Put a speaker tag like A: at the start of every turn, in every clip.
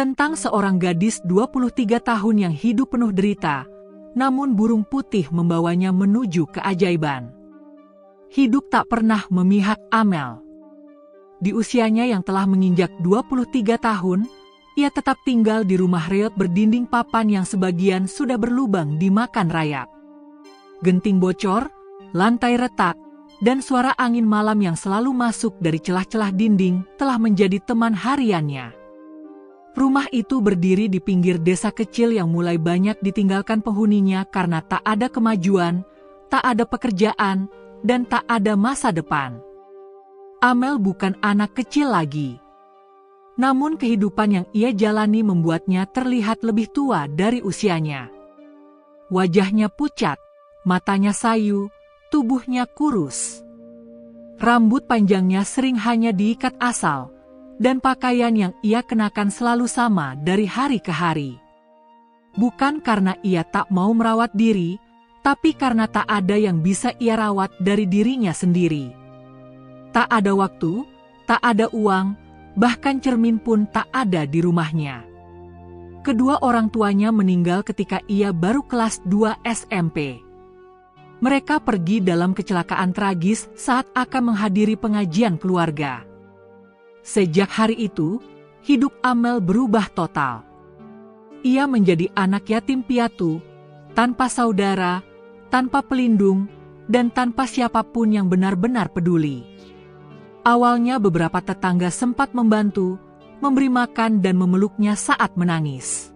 A: Tentang seorang gadis 23 tahun yang hidup penuh derita, namun burung putih membawanya menuju keajaiban. Hidup tak pernah memihak Amel. Di usianya yang telah menginjak 23 tahun, ia tetap tinggal di rumah reot berdinding papan yang sebagian sudah berlubang dimakan rayap. Genting bocor, lantai retak, dan suara angin malam yang selalu masuk dari celah-celah dinding telah menjadi teman hariannya. Rumah itu berdiri di pinggir desa kecil yang mulai banyak ditinggalkan penghuninya karena tak ada kemajuan, tak ada pekerjaan, dan tak ada masa depan. Amel bukan anak kecil lagi. Namun kehidupan yang ia jalani membuatnya terlihat lebih tua dari usianya. Wajahnya pucat, matanya sayu, tubuhnya kurus. Rambut panjangnya sering hanya diikat asal, dan pakaian yang ia kenakan selalu sama dari hari ke hari. Bukan karena ia tak mau merawat diri, tapi karena tak ada yang bisa ia rawat dari dirinya sendiri. Tak ada waktu, tak ada uang, bahkan cermin pun tak ada di rumahnya. Kedua orang tuanya meninggal ketika ia baru kelas 2 SMP. Mereka pergi dalam kecelakaan tragis saat akan menghadiri pengajian keluarga. Sejak hari itu, hidup Amel berubah total. Ia menjadi anak yatim piatu, tanpa saudara, tanpa pelindung, dan tanpa siapapun yang benar-benar peduli. Awalnya beberapa tetangga sempat membantu, memberi makan dan memeluknya saat menangis.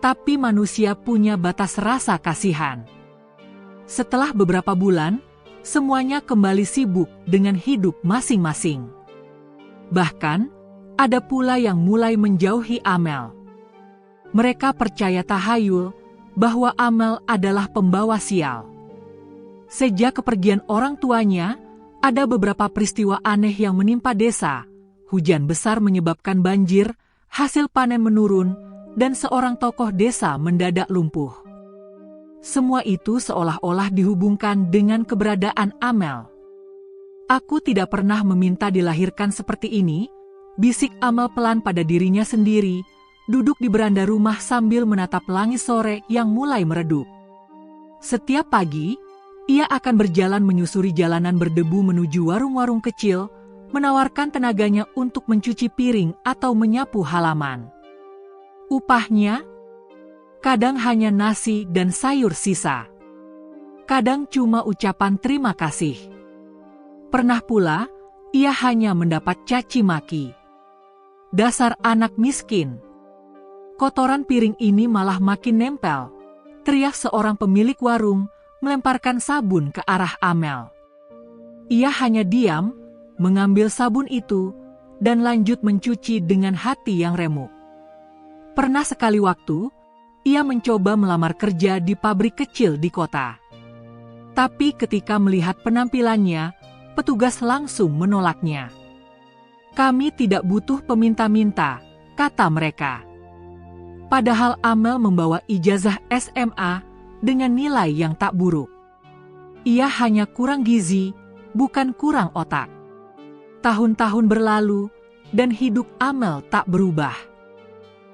A: Tapi manusia punya batas rasa kasihan. Setelah beberapa bulan, semuanya kembali sibuk dengan hidup masing-masing. Bahkan, ada pula yang mulai menjauhi Amel. Mereka percaya tahayul bahwa Amel adalah pembawa sial. Sejak kepergian orang tuanya, ada beberapa peristiwa aneh yang menimpa desa. Hujan besar menyebabkan banjir, hasil panen menurun, dan seorang tokoh desa mendadak lumpuh. Semua itu seolah-olah dihubungkan dengan keberadaan Amel. "Aku tidak pernah meminta dilahirkan seperti ini," bisik Amel pelan pada dirinya sendiri, duduk di beranda rumah sambil menatap langit sore yang mulai meredup. Setiap pagi, ia akan berjalan menyusuri jalanan berdebu menuju warung-warung kecil, menawarkan tenaganya untuk mencuci piring atau menyapu halaman. Upahnya, kadang hanya nasi dan sayur sisa. Kadang cuma ucapan terima kasih. Pernah pula, ia hanya mendapat caci maki. "Dasar anak miskin." Kotoran piring ini malah makin nempel, teriak seorang pemilik warung, melemparkan sabun ke arah Amel. Ia hanya diam, mengambil sabun itu, dan lanjut mencuci dengan hati yang remuk. Pernah sekali waktu, ia mencoba melamar kerja di pabrik kecil di kota. Tapi ketika melihat penampilannya, petugas langsung menolaknya. "Kami tidak butuh peminta-minta," kata mereka. Padahal Amel membawa ijazah SMA dengan nilai yang tak buruk. Ia hanya kurang gizi, bukan kurang otak. Tahun-tahun berlalu, dan hidup Amel tak berubah.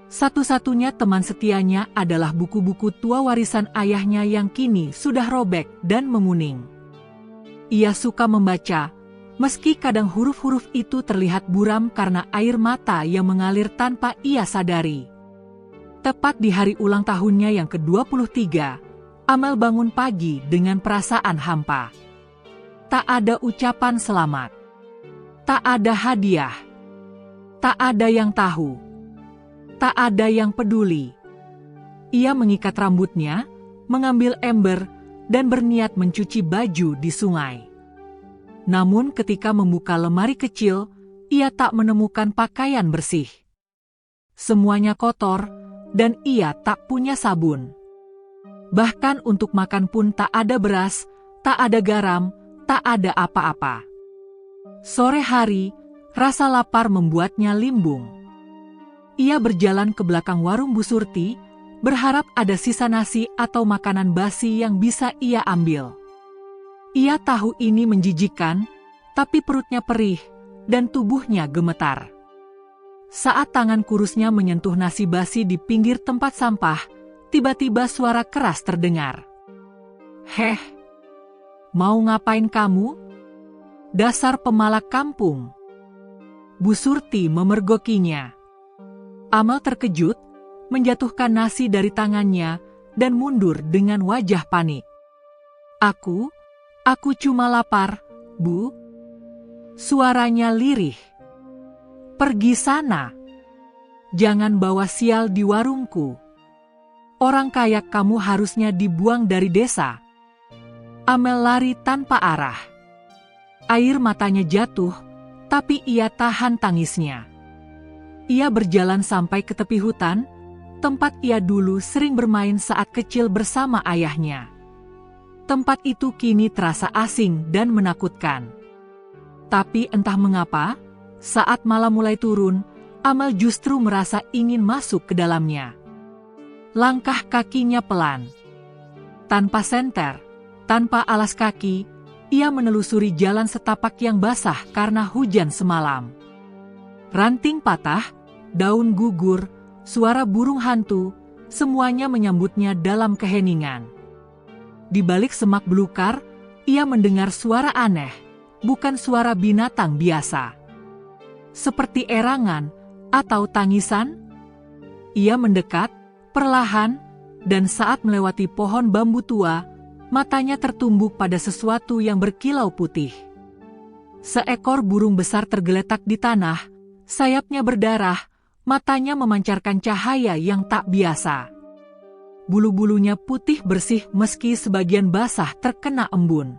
A: Satu-satunya teman setianya adalah buku-buku tua warisan ayahnya yang kini sudah robek dan menguning. Ia suka membaca, meski kadang huruf-huruf itu terlihat buram karena air mata yang mengalir tanpa ia sadari. Tepat di hari ulang tahunnya yang ke-23, Amel bangun pagi dengan perasaan hampa. Tak ada ucapan selamat. Tak ada hadiah. Tak ada yang tahu. Tak ada yang peduli. Ia mengikat rambutnya, mengambil ember, dan berniat mencuci baju di sungai. Namun ketika membuka lemari kecil, ia tak menemukan pakaian bersih. Semuanya kotor, dan ia tak punya sabun. Bahkan untuk makan pun tak ada beras, tak ada garam, tak ada apa-apa. Sore hari, rasa lapar membuatnya limbung. Ia berjalan ke belakang warung Bu Surti, berharap ada sisa nasi atau makanan basi yang bisa ia ambil. Ia tahu ini menjijikkan, tapi perutnya perih, dan tubuhnya gemetar. Saat tangan kurusnya menyentuh nasi basi di pinggir tempat sampah, tiba-tiba suara keras terdengar. "Heh, mau ngapain kamu? Dasar pemalak kampung!" Bu Surti memergokinya. Amal terkejut, menjatuhkan nasi dari tangannya, dan mundur dengan wajah panik. Aku cuma lapar, Bu." Suaranya lirih. "Pergi sana. Jangan bawa sial di warungku. Orang kayak kamu harusnya dibuang dari desa." Amel lari tanpa arah. Air matanya jatuh, tapi ia tahan tangisnya. Ia berjalan sampai ke tepi hutan, tempat ia dulu sering bermain saat kecil bersama ayahnya. Tempat itu kini terasa asing dan menakutkan. Tapi entah mengapa, saat malam mulai turun, Amal justru merasa ingin masuk ke dalamnya. Langkah kakinya pelan. Tanpa senter, tanpa alas kaki, ia menelusuri jalan setapak yang basah karena hujan semalam. Ranting patah, daun gugur, suara burung hantu, semuanya menyambutnya dalam keheningan. Di balik semak belukar, ia mendengar suara aneh, bukan suara binatang biasa. Seperti erangan atau tangisan. Ia mendekat, perlahan, dan saat melewati pohon bambu tua, matanya tertumbuk pada sesuatu yang berkilau putih. Seekor burung besar tergeletak di tanah, sayapnya berdarah, matanya memancarkan cahaya yang tak biasa. Bulu-bulunya putih bersih meski sebagian basah terkena embun.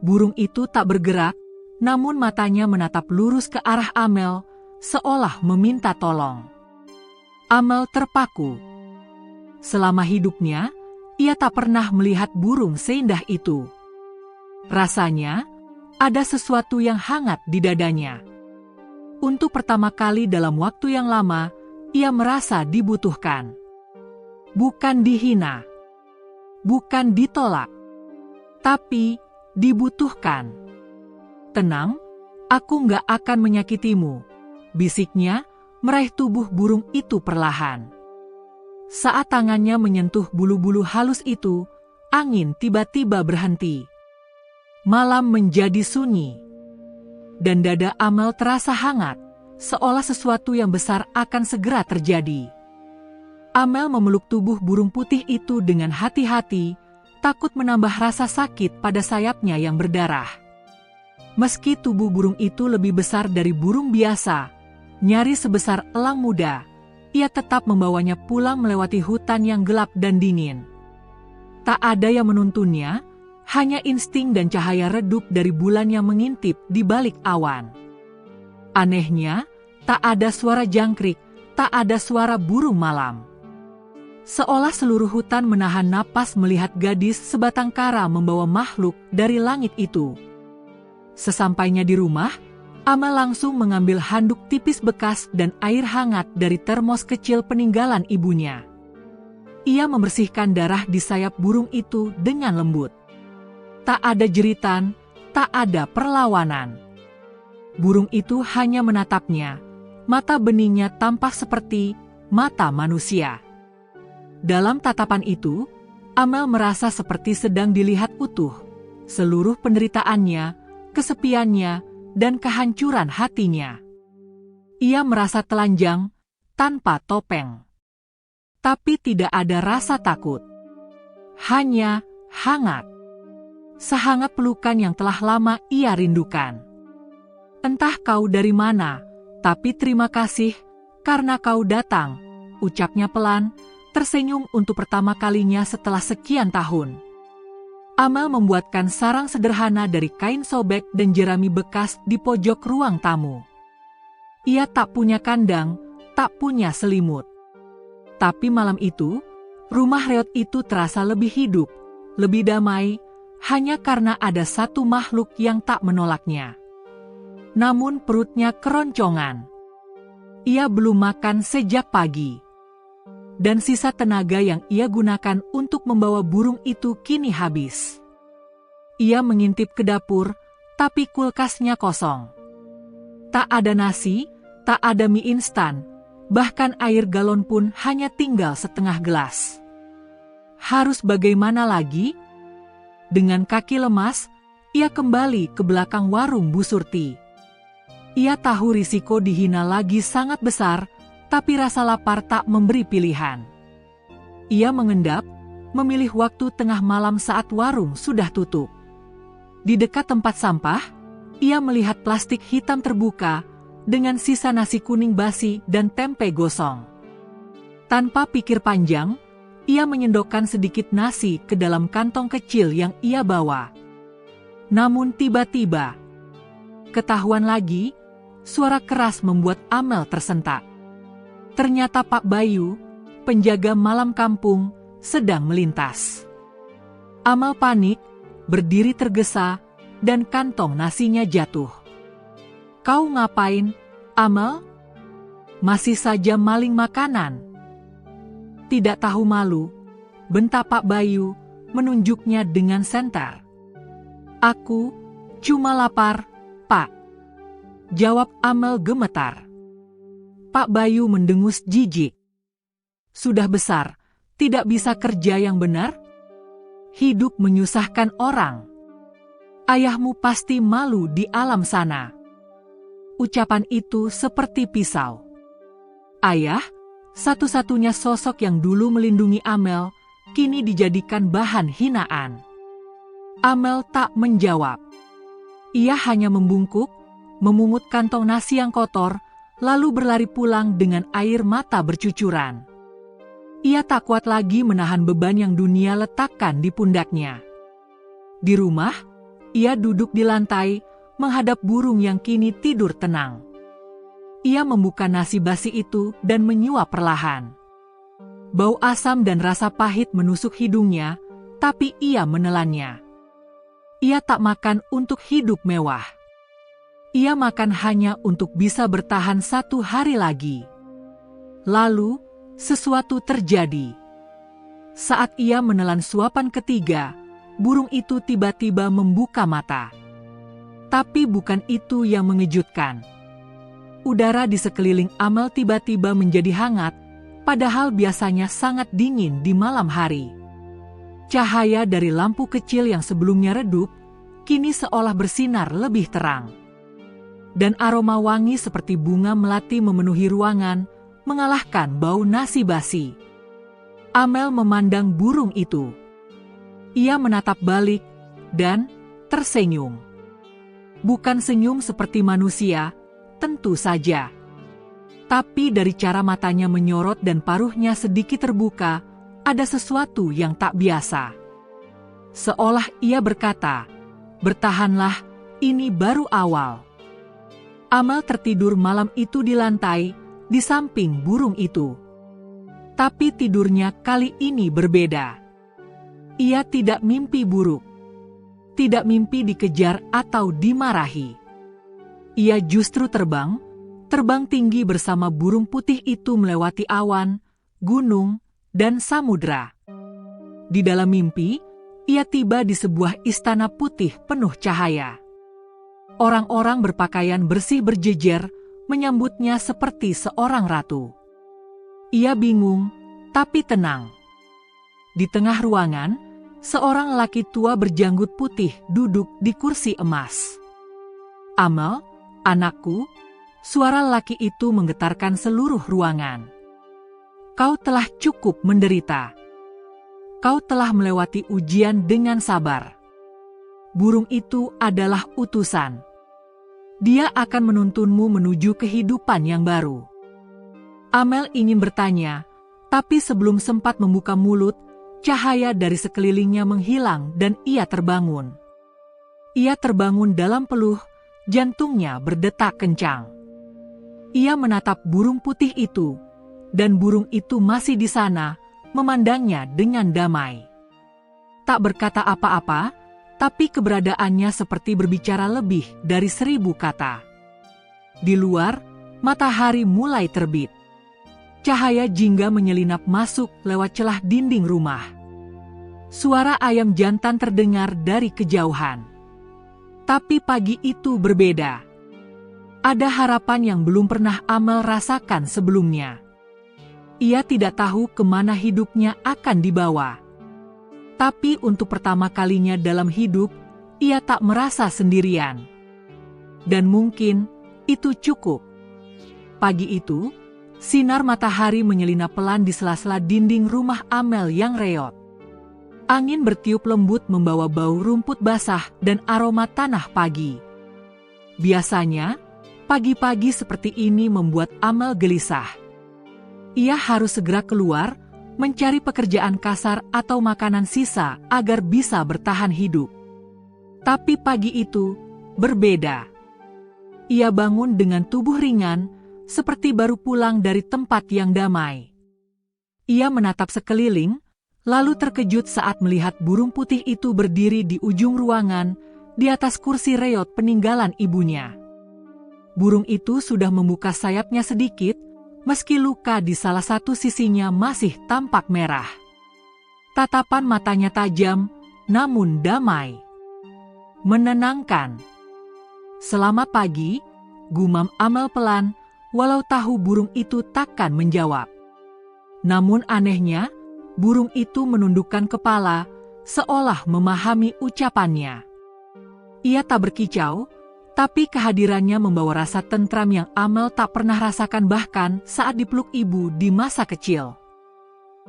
A: Burung itu tak bergerak, namun matanya menatap lurus ke arah Amel, seolah meminta tolong. Amel terpaku. Selama hidupnya, ia tak pernah melihat burung seindah itu. Rasanya, ada sesuatu yang hangat di dadanya. Untuk pertama kali dalam waktu yang lama, ia merasa dibutuhkan. Bukan dihina, bukan ditolak, tapi dibutuhkan. "Tenang, aku nggak akan menyakitimu," bisiknya, meraih tubuh burung itu perlahan. Saat tangannya menyentuh bulu-bulu halus itu, angin tiba-tiba berhenti. Malam menjadi sunyi. Dan dada Amel terasa hangat, seolah sesuatu yang besar akan segera terjadi. Amel memeluk tubuh burung putih itu dengan hati-hati, takut menambah rasa sakit pada sayapnya yang berdarah. Meski tubuh burung itu lebih besar dari burung biasa, nyaris sebesar elang muda, ia tetap membawanya pulang melewati hutan yang gelap dan dingin. Tak ada yang menuntunnya, hanya insting dan cahaya redup dari bulan yang mengintip di balik awan. Anehnya, tak ada suara jangkrik, tak ada suara burung malam. Seolah seluruh hutan menahan napas melihat gadis sebatang kara membawa makhluk dari langit itu. Sesampainya di rumah, Amel langsung mengambil handuk tipis bekas dan air hangat dari termos kecil peninggalan ibunya. Ia membersihkan darah di sayap burung itu dengan lembut. Tak ada jeritan, tak ada perlawanan. Burung itu hanya menatapnya, mata beningnya tampak seperti mata manusia. Dalam tatapan itu, Amel merasa seperti sedang dilihat utuh, seluruh penderitaannya, kesepiannya, dan kehancuran hatinya. Ia merasa telanjang, tanpa topeng. Tapi tidak ada rasa takut. Hanya hangat. Sehangat pelukan yang telah lama ia rindukan. "Entah kau dari mana, tapi terima kasih, karena kau datang," ucapnya pelan, tersenyum untuk pertama kalinya setelah sekian tahun. Amel membuatkan sarang sederhana dari kain sobek dan jerami bekas di pojok ruang tamu. Ia tak punya kandang, tak punya selimut. Tapi malam itu, rumah reot itu terasa lebih hidup, lebih damai, hanya karena ada satu makhluk yang tak menolaknya. Namun perutnya keroncongan. Ia belum makan sejak pagi. Dan sisa tenaga yang ia gunakan untuk membawa burung itu kini habis. Ia mengintip ke dapur, tapi kulkasnya kosong. Tak ada nasi, Tak ada mie instan, bahkan air galon pun hanya tinggal setengah gelas. Harus bagaimana lagi? Dengan kaki lemas, ia kembali ke belakang warung Bu Surti. Ia tahu risiko dihina lagi sangat besar, tapi rasa lapar tak memberi pilihan. Ia mengendap, memilih waktu tengah malam saat warung sudah tutup. Di dekat tempat sampah, ia melihat plastik hitam terbuka dengan sisa nasi kuning basi dan tempe gosong. Tanpa pikir panjang, ia menyendokkan sedikit nasi ke dalam kantong kecil yang ia bawa. Namun tiba-tiba, ketahuan lagi, suara keras membuat Amel tersentak. Ternyata Pak Bayu, penjaga malam kampung, sedang melintas. Amel panik, berdiri tergesa, dan kantong nasinya jatuh. "Kau ngapain, Amel? Masih saja maling makanan?" Tidak tahu malu, bentak Pak Bayu, menunjuknya dengan senter. "Aku cuma lapar, Pak," jawab Amel gemetar. Pak Bayu mendengus jijik. "Sudah besar, tidak bisa kerja yang benar? Hidup menyusahkan orang. Ayahmu pasti malu di alam sana." Ucapan itu seperti pisau. Ayah, satu-satunya sosok yang dulu melindungi Amel, kini dijadikan bahan hinaan. Amel tak menjawab. Ia hanya membungkuk, memungut kantong nasi yang kotor, lalu berlari pulang dengan air mata bercucuran. Ia tak kuat lagi menahan beban yang dunia letakkan di pundaknya. Di rumah, ia duduk di lantai, menghadap burung yang kini tidur tenang. Ia membuka nasi basi itu dan menyuap perlahan. Bau asam dan rasa pahit menusuk hidungnya, tapi ia menelannya. Ia tak makan untuk hidup mewah. Ia makan hanya untuk bisa bertahan 1 hari lagi. Lalu, sesuatu terjadi. Saat ia menelan suapan ketiga, burung itu tiba-tiba membuka mata. Tapi bukan itu yang mengejutkan. Udara di sekeliling Amel tiba-tiba menjadi hangat, padahal biasanya sangat dingin di malam hari. Cahaya dari lampu kecil yang sebelumnya redup, kini seolah bersinar lebih terang. Dan aroma wangi seperti bunga melati memenuhi ruangan, mengalahkan bau nasi basi. Amel memandang burung itu. Ia menatap balik, dan tersenyum. Bukan senyum seperti manusia, tentu saja. Tapi dari cara matanya menyorot dan paruhnya sedikit terbuka, ada sesuatu yang tak biasa. Seolah ia berkata, "Bertahanlah, ini baru awal." Amel tertidur malam itu di lantai, di samping burung itu. Tapi tidurnya kali ini berbeda. Ia tidak mimpi buruk. Tidak mimpi dikejar atau dimarahi. Ia justru terbang tinggi bersama burung putih itu melewati awan, gunung, dan samudra. Di dalam mimpi, ia tiba di sebuah istana putih penuh cahaya. Orang-orang berpakaian bersih berjejer, menyambutnya seperti seorang ratu. Ia bingung, tapi tenang. Di tengah ruangan, seorang lelaki tua berjanggut putih duduk di kursi emas. "Amel, anakku," suara lelaki itu menggetarkan seluruh ruangan. "Kau telah cukup menderita. Kau telah melewati ujian dengan sabar. Burung itu adalah utusan. Dia akan menuntunmu menuju kehidupan yang baru." Amel ingin bertanya, tapi sebelum sempat membuka mulut, cahaya dari sekelilingnya menghilang dan ia terbangun. Ia terbangun dalam peluh, jantungnya berdetak kencang. Ia menatap burung putih itu, dan burung itu masih di sana, memandangnya dengan damai. Tak berkata apa-apa, tapi keberadaannya seperti berbicara lebih dari 1000 kata. Di luar, matahari mulai terbit. Cahaya jingga menyelinap masuk lewat celah dinding rumah. Suara ayam jantan terdengar dari kejauhan. Tapi pagi itu berbeda. Ada harapan yang belum pernah Amel rasakan sebelumnya. Ia tidak tahu kemana hidupnya akan dibawa. Tapi untuk pertama kalinya dalam hidup, ia tak merasa sendirian. Dan mungkin itu cukup. Pagi itu, sinar matahari menyelinap pelan di sela-sela dinding rumah Amel yang reot. Angin bertiup lembut membawa bau rumput basah dan aroma tanah pagi. Biasanya, pagi-pagi seperti ini membuat Amel gelisah. Ia harus segera keluar, mencari pekerjaan kasar atau makanan sisa agar bisa bertahan hidup. Tapi pagi itu berbeda. Ia bangun dengan tubuh ringan, seperti baru pulang dari tempat yang damai. Ia menatap sekeliling, lalu terkejut saat melihat burung putih itu berdiri di ujung ruangan, di atas kursi reot peninggalan ibunya. Burung itu sudah membuka sayapnya sedikit, meski luka di salah satu sisinya masih tampak merah. Tatapan matanya tajam, namun damai. Menenangkan. Selamat pagi, gumam Amel pelan, walau tahu burung itu takkan menjawab. Namun anehnya, burung itu menundukkan kepala, seolah memahami ucapannya. Ia tak berkicau, tapi kehadirannya membawa rasa tentram yang Amel tak pernah rasakan bahkan saat dipeluk ibu di masa kecil.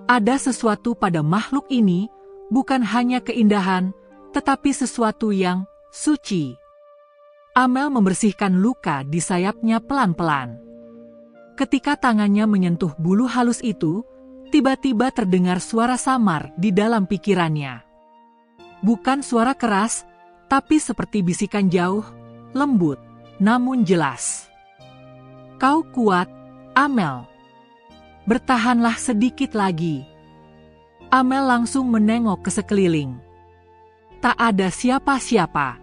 A: Ada sesuatu pada makhluk ini, bukan hanya keindahan, tetapi sesuatu yang suci. Amel membersihkan luka di sayapnya pelan-pelan. Ketika tangannya menyentuh bulu halus itu, tiba-tiba terdengar suara samar di dalam pikirannya. Bukan suara keras, tapi seperti bisikan jauh, lembut, namun jelas. Kau kuat, Amel. Bertahanlah sedikit lagi. Amel langsung menengok ke sekeliling. Tak ada siapa-siapa.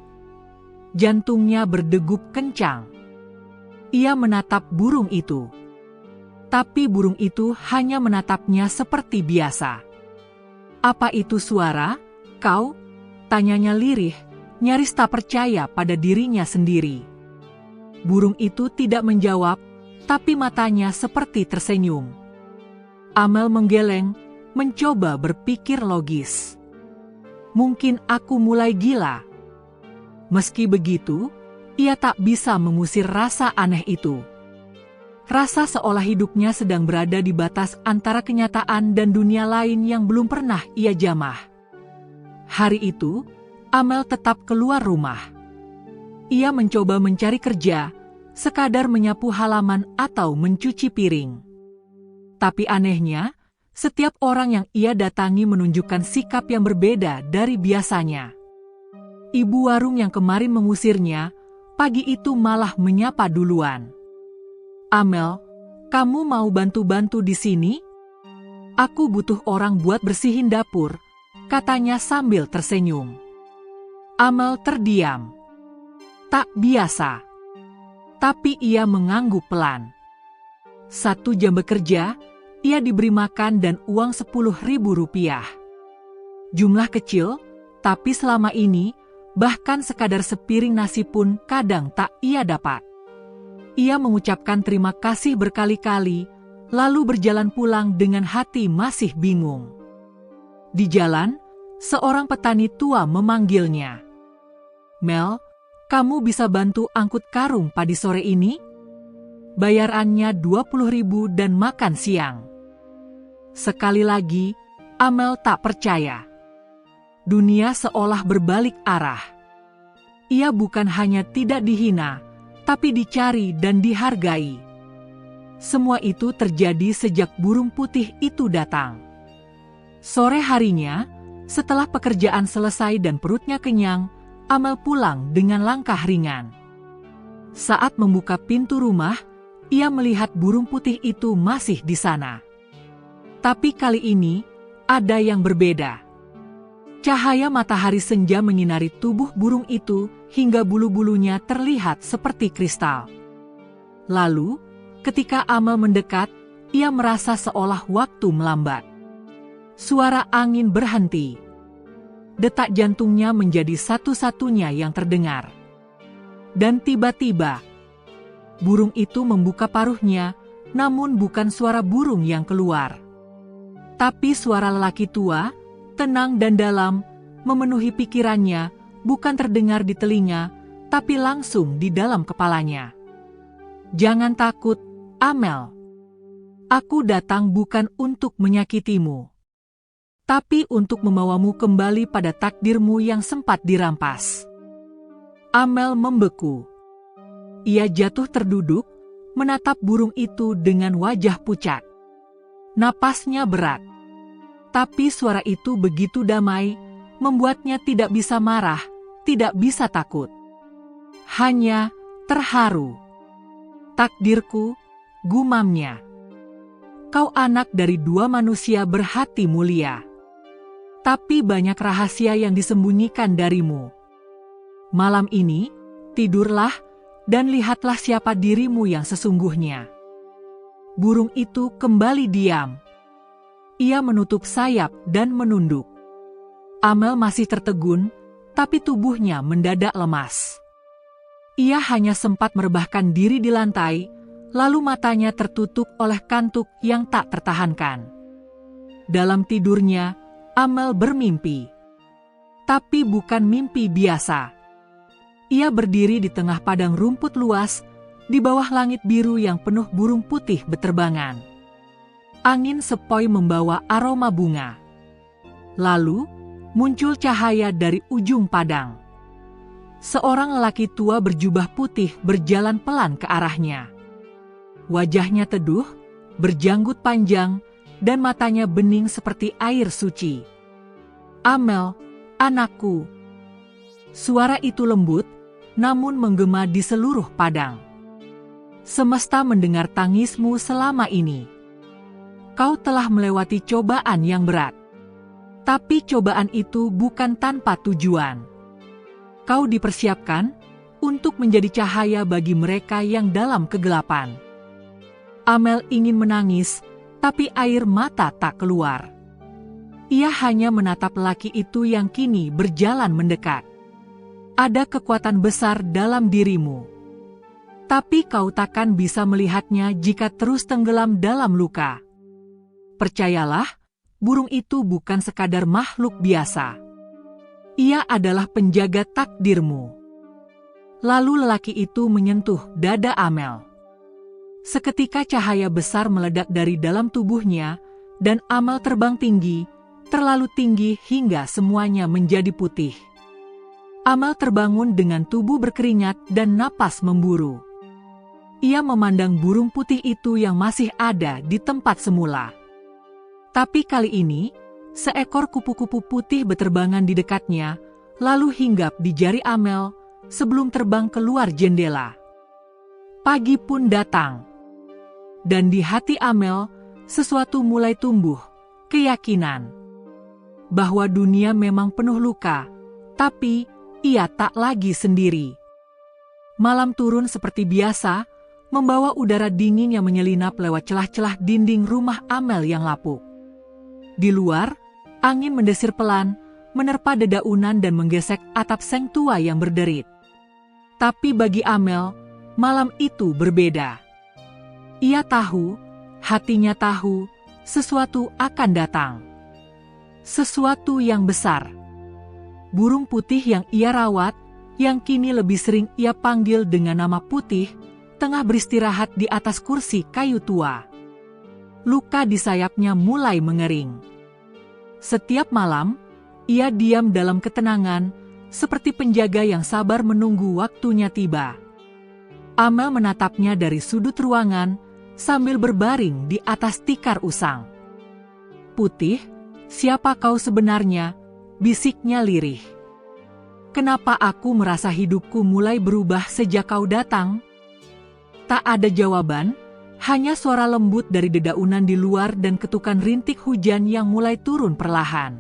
A: Jantungnya berdegup kencang. Ia menatap burung itu. Tapi burung itu hanya menatapnya seperti biasa. Apa itu suara? Kau? Tanyanya lirih, nyaris tak percaya pada dirinya sendiri. Burung itu tidak menjawab, tapi matanya seperti tersenyum. Amel menggeleng, mencoba berpikir logis. Mungkin aku mulai gila. Meski begitu, ia tak bisa mengusir rasa aneh itu. Rasa seolah hidupnya sedang berada di batas antara kenyataan dan dunia lain yang belum pernah ia jamah. Hari itu, Amel tetap keluar rumah. Ia mencoba mencari kerja, sekadar menyapu halaman atau mencuci piring. Tapi anehnya, setiap orang yang ia datangi menunjukkan sikap yang berbeda dari biasanya. Ibu warung yang kemarin mengusirnya, pagi itu malah menyapa duluan. Amel, kamu mau bantu-bantu di sini? Aku butuh orang buat bersihin dapur, katanya sambil tersenyum. Amel terdiam. Tak biasa. Tapi ia mengangguk pelan. 1 jam bekerja, ia diberi makan dan uang Rp10.000. Jumlah kecil, tapi selama ini, bahkan sekadar sepiring nasi pun kadang tak ia dapat. Ia mengucapkan terima kasih berkali-kali, lalu berjalan pulang dengan hati masih bingung. Di jalan, seorang petani tua memanggilnya. Mel, kamu bisa bantu angkut karung padi sore ini? Bayarannya Rp20.000 dan makan siang. Sekali lagi, Amel tak percaya. Dunia seolah berbalik arah. Ia bukan hanya tidak dihina, tapi dicari dan dihargai. Semua itu terjadi sejak burung putih itu datang. Sore harinya, setelah pekerjaan selesai dan perutnya kenyang, Amel pulang dengan langkah ringan. Saat membuka pintu rumah, ia melihat burung putih itu masih di sana. Tapi kali ini, ada yang berbeda. Cahaya matahari senja menyinari tubuh burung itu hingga bulu-bulunya terlihat seperti kristal. Lalu, ketika Amel mendekat, ia merasa seolah waktu melambat. Suara angin berhenti. Detak jantungnya menjadi satu-satunya yang terdengar. Dan tiba-tiba, Burung itu membuka paruhnya, namun bukan suara burung yang keluar. Tapi suara lelaki tua, tenang dan dalam, memenuhi pikirannya, bukan terdengar di telinga, tapi langsung di dalam kepalanya. "Jangan takut, Amel. Aku datang bukan untuk menyakitimu, tapi untuk membawamu kembali pada takdirmu yang sempat dirampas." Amel membeku. Ia jatuh terduduk, menatap burung itu dengan wajah pucat. Napasnya berat. Tapi suara itu begitu damai, membuatnya tidak bisa marah, tidak bisa takut. Hanya terharu. "Takdirku," gumamnya. "Kau anak dari dua manusia berhati mulia. Tapi banyak rahasia yang disembunyikan darimu. Malam ini, tidurlah, dan lihatlah siapa dirimu yang sesungguhnya." Burung itu kembali diam. Ia menutup sayap dan menunduk. Amel masih tertegun, tapi tubuhnya mendadak lemas. Ia hanya sempat merebahkan diri di lantai, lalu matanya tertutup oleh kantuk yang tak tertahankan. Dalam tidurnya, Amel bermimpi. Tapi bukan mimpi biasa. Ia berdiri di tengah padang rumput luas, di bawah langit biru yang penuh burung putih beterbangan. Angin sepoi membawa aroma bunga. Lalu, muncul cahaya dari ujung padang. Seorang lelaki tua berjubah putih berjalan pelan ke arahnya. Wajahnya teduh, berjanggut panjang, dan matanya bening seperti air suci. "Amel, anakku." Suara itu lembut, namun menggema di seluruh padang. "Semesta mendengar tangismu selama ini. Kau telah melewati cobaan yang berat. Tapi cobaan itu bukan tanpa tujuan. Kau dipersiapkan untuk menjadi cahaya bagi mereka yang dalam kegelapan." Amel ingin menangis, tapi air mata tak keluar. Ia hanya menatap lelaki itu yang kini berjalan mendekat. "Ada kekuatan besar dalam dirimu. Tapi kau takkan bisa melihatnya jika terus tenggelam dalam luka. Percayalah, burung itu bukan sekadar makhluk biasa. Ia adalah penjaga takdirmu." Lalu lelaki itu menyentuh dada Amel. Seketika cahaya besar meledak dari dalam tubuhnya, dan Amel terbang tinggi, terlalu tinggi hingga semuanya menjadi putih. Amel terbangun dengan tubuh berkeringat dan napas memburu. Ia memandang burung putih itu yang masih ada di tempat semula. Tapi kali ini, seekor kupu-kupu putih beterbangan di dekatnya, lalu hinggap di jari Amel sebelum terbang keluar jendela. Pagi pun datang. Dan di hati Amel, sesuatu mulai tumbuh, keyakinan bahwa dunia memang penuh luka, tapi ia tak lagi sendiri. Malam turun seperti biasa, membawa udara dingin yang menyelinap lewat celah-celah dinding rumah Amel yang lapuk. Di luar, angin mendesir pelan, menerpa dedaunan dan menggesek atap seng tua yang berderit. Tapi bagi Amel, malam itu berbeda. Ia tahu, hatinya tahu, sesuatu akan datang. Sesuatu yang besar. Burung putih yang ia rawat, yang kini lebih sering ia panggil dengan nama Putih, tengah beristirahat di atas kursi kayu tua. Luka di sayapnya mulai mengering. Setiap malam, ia diam dalam ketenangan, seperti penjaga yang sabar menunggu waktunya tiba. Amel menatapnya dari sudut ruangan, sambil berbaring di atas tikar usang. "Putih, siapa kau sebenarnya?" bisiknya lirih. "Kenapa aku merasa hidupku mulai berubah sejak kau datang?" Tak ada jawaban, hanya suara lembut dari dedaunan di luar dan ketukan rintik hujan yang mulai turun perlahan.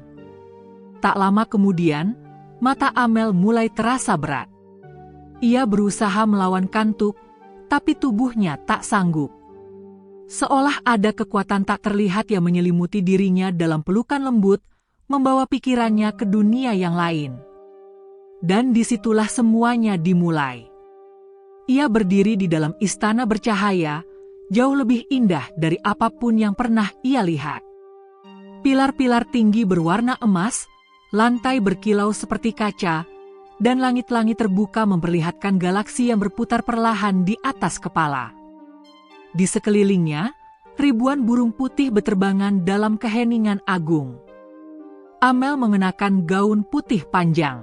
A: Tak lama kemudian, mata Amel mulai terasa berat. Ia berusaha melawan kantuk, tapi tubuhnya tak sanggup. Seolah ada kekuatan tak terlihat yang menyelimuti dirinya dalam pelukan lembut, membawa pikirannya ke dunia yang lain. Dan disitulah semuanya dimulai. Ia berdiri di dalam istana bercahaya, jauh lebih indah dari apapun yang pernah ia lihat. Pilar-pilar tinggi berwarna emas, lantai berkilau seperti kaca, dan langit-langit terbuka memperlihatkan galaksi yang berputar perlahan di atas kepala. Di sekelilingnya, ribuan burung putih beterbangan dalam keheningan agung. Amel mengenakan gaun putih panjang.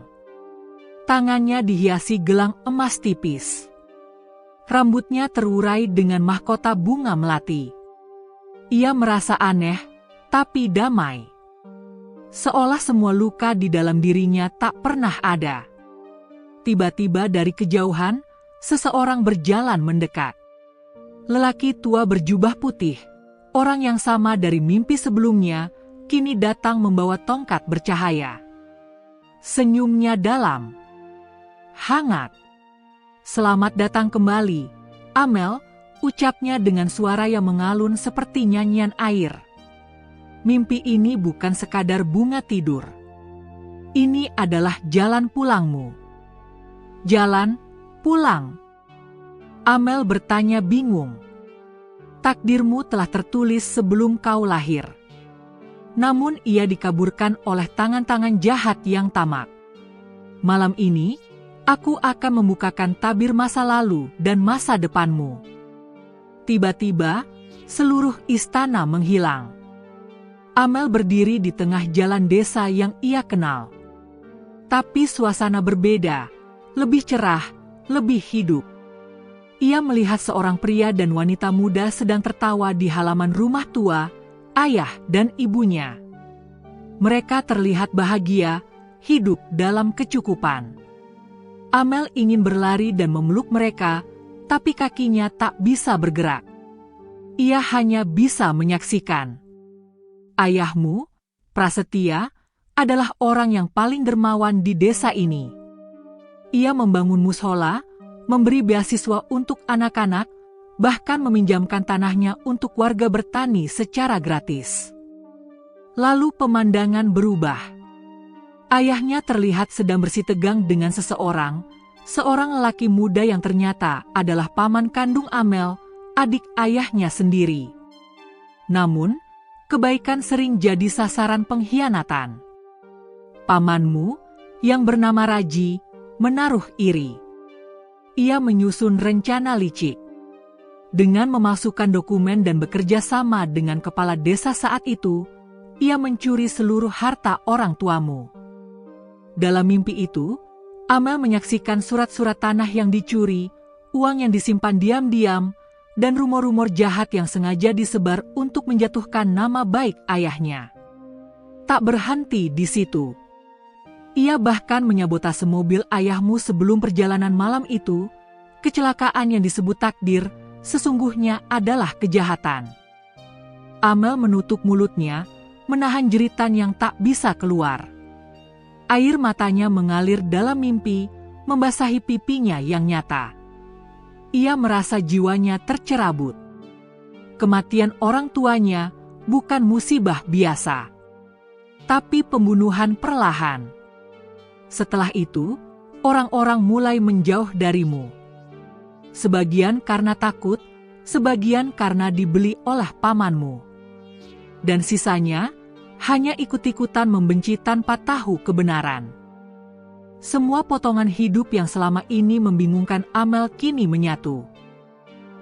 A: Tangannya dihiasi gelang emas tipis. Rambutnya terurai dengan mahkota bunga melati. Ia merasa aneh, tapi damai. Seolah semua luka di dalam dirinya tak pernah ada. Tiba-tiba dari kejauhan, seseorang berjalan mendekat. Lelaki tua berjubah putih, orang yang sama dari mimpi sebelumnya, kini datang membawa tongkat bercahaya. Senyumnya dalam, hangat. "Selamat datang kembali, Amel," ucapnya dengan suara yang mengalun seperti nyanyian air. "Mimpi ini bukan sekadar bunga tidur. Ini adalah jalan pulangmu." "Jalan pulang?" Amel bertanya bingung. "Takdirmu telah tertulis sebelum kau lahir. Namun ia dikaburkan oleh tangan-tangan jahat yang tamak. Malam ini, aku akan membukakan tabir masa lalu dan masa depanmu." Tiba-tiba, seluruh istana menghilang. Amel berdiri di tengah jalan desa yang ia kenal. Tapi suasana berbeda, lebih cerah, lebih hidup. Ia melihat seorang pria dan wanita muda sedang tertawa di halaman rumah tua, ayah dan ibunya. Mereka terlihat bahagia, hidup dalam kecukupan. Amel ingin berlari dan memeluk mereka, tapi kakinya tak bisa bergerak. Ia hanya bisa menyaksikan. "Ayahmu, Prasetya, adalah orang yang paling dermawan di desa ini. Ia membangun mushola, memberi beasiswa untuk anak-anak, bahkan meminjamkan tanahnya untuk warga bertani secara gratis." Lalu pemandangan berubah. Ayahnya terlihat sedang bersitegang dengan seorang lelaki muda yang ternyata adalah paman kandung Amel, adik ayahnya sendiri. Namun, kebaikan sering jadi sasaran pengkhianatan. Pamanmu, yang bernama Raji, menaruh iri. Ia menyusun rencana licik. Dengan memasukkan dokumen dan bekerja sama dengan kepala desa saat itu, ia mencuri seluruh harta orang tuamu. Dalam mimpi itu, Amel menyaksikan surat-surat tanah yang dicuri, uang yang disimpan diam-diam, dan rumor-rumor jahat yang sengaja disebar untuk menjatuhkan nama baik ayahnya. Tak berhenti di situ. Ia bahkan menyabotase mobil ayahmu sebelum perjalanan malam itu. Kecelakaan yang disebut takdir, sesungguhnya adalah kejahatan. Amel menutup mulutnya, menahan jeritan yang tak bisa keluar. Air matanya mengalir dalam mimpi, membasahi pipinya yang nyata. Ia merasa jiwanya tercerabut. Kematian orang tuanya bukan musibah biasa, tapi pembunuhan perlahan. Setelah itu, orang-orang mulai menjauh darimu. Sebagian karena takut, sebagian karena dibeli oleh pamanmu. Dan sisanya hanya ikut-ikutan membenci tanpa tahu kebenaran. Semua potongan hidup yang selama ini membingungkan Amel kini menyatu.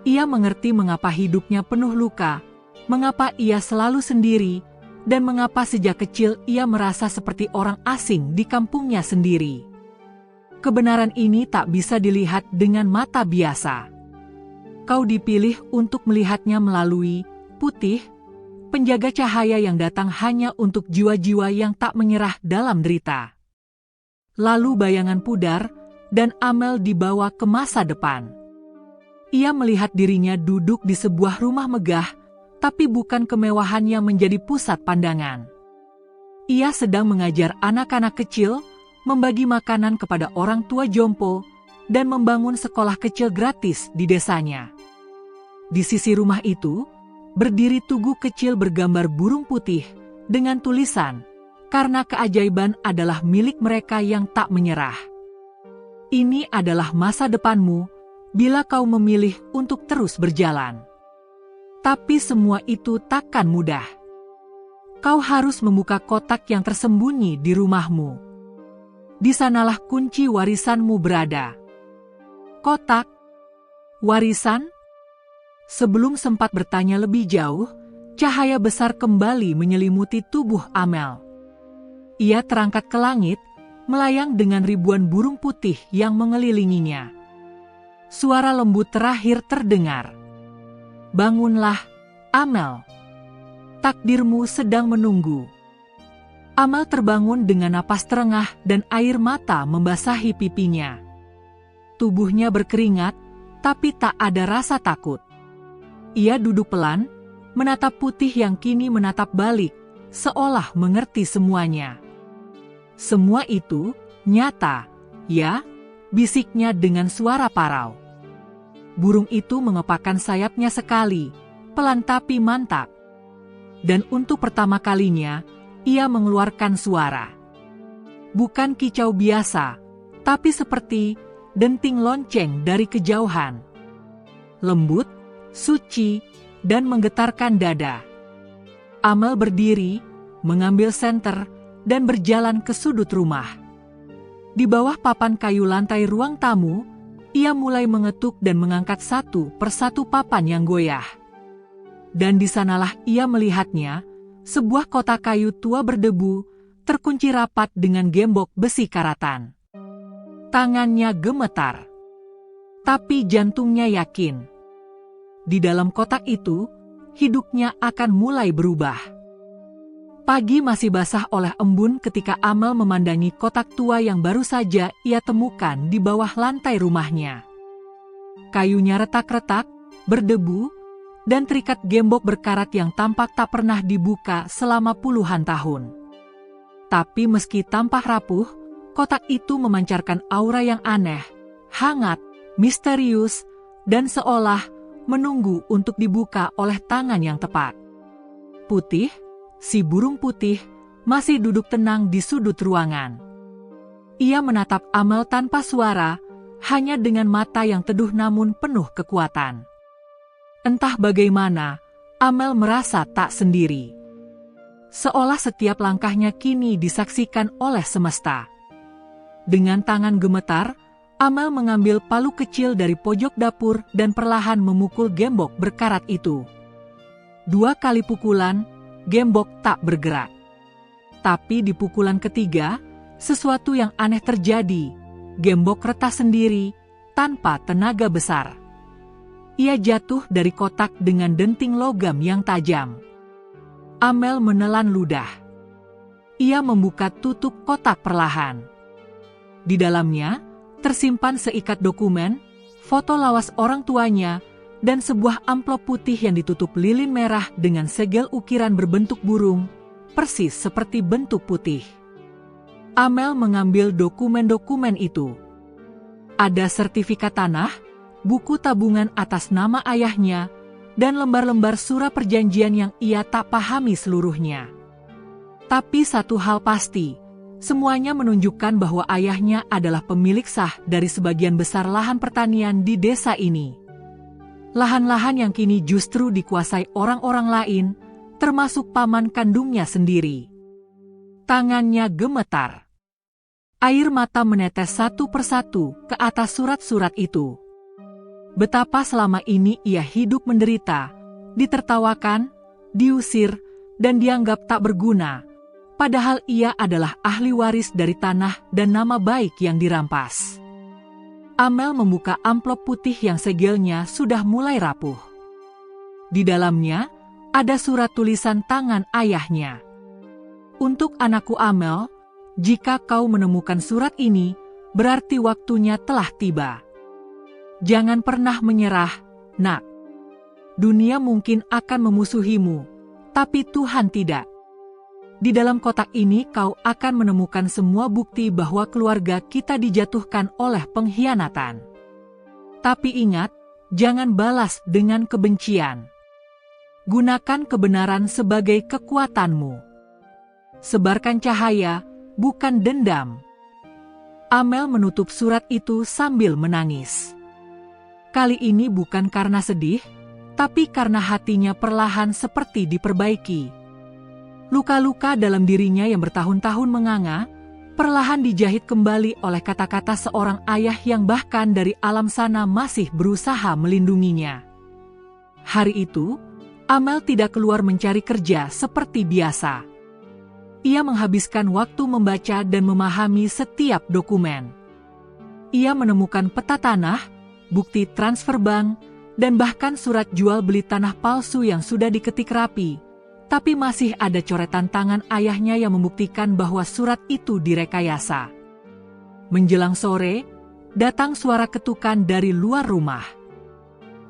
A: Ia mengerti mengapa hidupnya penuh luka, mengapa ia selalu sendiri, dan mengapa sejak kecil ia merasa seperti orang asing di kampungnya sendiri. Kebenaran ini tak bisa dilihat dengan mata biasa. Kau dipilih untuk melihatnya melalui putih, penjaga cahaya yang datang hanya untuk jiwa-jiwa yang tak menyerah dalam derita. Lalu bayangan pudar, dan Amel dibawa ke masa depan. Ia melihat dirinya duduk di sebuah rumah megah, tapi bukan kemewahan yang menjadi pusat pandangan. Ia sedang mengajar anak-anak kecil, membagi makanan kepada orang tua jompo, dan membangun sekolah kecil gratis di desanya. Di sisi rumah itu, berdiri tugu kecil bergambar burung putih, dengan tulisan, "Karena keajaiban adalah milik mereka yang tak menyerah." Ini adalah masa depanmu, bila kau memilih untuk terus berjalan. Tapi semua itu takkan mudah. Kau harus membuka kotak yang tersembunyi di rumahmu. Di sanalah kunci warisanmu berada. Kotak warisan? Sebelum sempat bertanya lebih jauh, cahaya besar kembali menyelimuti tubuh Amel. Ia terangkat ke langit, melayang dengan ribuan burung putih yang mengelilinginya. Suara lembut terakhir terdengar. Bangunlah, Amel. Takdirmu sedang menunggu. Amel terbangun dengan napas terengah dan air mata membasahi pipinya. Tubuhnya berkeringat, tapi tak ada rasa takut. Ia duduk pelan, menatap Putih yang kini menatap balik, seolah mengerti semuanya. Semua itu nyata, ya, bisiknya dengan suara parau. Burung itu mengepakkan sayapnya sekali, pelan tapi mantap. Dan untuk pertama kalinya, ia mengeluarkan suara. Bukan kicau biasa, tapi seperti denting lonceng dari kejauhan. Lembut, suci, dan menggetarkan dada. Amel berdiri, mengambil senter, dan berjalan ke sudut rumah. Di bawah papan kayu lantai ruang tamu, ia mulai mengetuk dan mengangkat satu persatu papan yang goyah. Dan di sanalah ia melihatnya, sebuah kotak kayu tua berdebu, terkunci rapat dengan gembok besi karatan. Tangannya gemetar, tapi jantungnya yakin. Di dalam kotak itu, hidupnya akan mulai berubah. Pagi masih basah oleh embun ketika Amel memandangi kotak tua yang baru saja ia temukan di bawah lantai rumahnya. Kayunya retak-retak, berdebu, dan terikat gembok berkarat yang tampak tak pernah dibuka selama puluhan tahun. Tapi meski tampak rapuh, kotak itu memancarkan aura yang aneh, hangat, misterius, dan seolah menunggu untuk dibuka oleh tangan yang tepat. Putih, si burung putih, masih duduk tenang di sudut ruangan. Ia menatap Amel tanpa suara, hanya dengan mata yang teduh namun penuh kekuatan. Entah bagaimana, Amel merasa tak sendiri. Seolah setiap langkahnya kini disaksikan oleh semesta. Dengan tangan gemetar, Amel mengambil palu kecil dari pojok dapur dan perlahan memukul gembok berkarat itu. 2 kali pukulan, gembok tak bergerak. Tapi di pukulan ketiga, sesuatu yang aneh terjadi. Gembok retak sendiri, tanpa tenaga besar. Ia jatuh dari kotak dengan denting logam yang tajam. Amel menelan ludah. Ia membuka tutup kotak perlahan. Di dalamnya, tersimpan seikat dokumen, foto lawas orang tuanya, dan sebuah amplop putih yang ditutup lilin merah dengan segel ukiran berbentuk burung, persis seperti bentuk putih. Amel mengambil dokumen-dokumen itu. Ada sertifikat tanah, buku tabungan atas nama ayahnya, dan lembar-lembar surat perjanjian yang ia tak pahami seluruhnya. Tapi satu hal pasti, semuanya menunjukkan bahwa ayahnya adalah pemilik sah dari sebagian besar lahan pertanian di desa ini. Lahan-lahan yang kini justru dikuasai orang-orang lain, termasuk paman kandungnya sendiri. Tangannya gemetar. Air mata menetes satu persatu ke atas surat-surat itu. Betapa selama ini ia hidup menderita, ditertawakan, diusir, dan dianggap tak berguna, padahal ia adalah ahli waris dari tanah dan nama baik yang dirampas. Amel membuka amplop putih yang segelnya sudah mulai rapuh. Di dalamnya, ada surat tulisan tangan ayahnya. Untuk anakku Amel, jika kau menemukan surat ini, berarti waktunya telah tiba. Jangan pernah menyerah, nak. Dunia mungkin akan memusuhimu, tapi Tuhan tidak. Di dalam kotak ini kau akan menemukan semua bukti bahwa keluarga kita dijatuhkan oleh pengkhianatan. Tapi ingat, jangan balas dengan kebencian. Gunakan kebenaran sebagai kekuatanmu. Sebarkan cahaya, bukan dendam. Amel menutup surat itu sambil menangis. Kali ini bukan karena sedih, tapi karena hatinya perlahan seperti diperbaiki. Luka-luka dalam dirinya yang bertahun-tahun menganga, perlahan dijahit kembali oleh kata-kata seorang ayah yang bahkan dari alam sana masih berusaha melindunginya. Hari itu, Amel tidak keluar mencari kerja seperti biasa. Ia menghabiskan waktu membaca dan memahami setiap dokumen. Ia menemukan peta tanah, bukti transfer bank, dan bahkan surat jual beli tanah palsu yang sudah diketik rapi. Tapi masih ada coretan tangan ayahnya yang membuktikan bahwa surat itu direkayasa. Menjelang sore, datang suara ketukan dari luar rumah.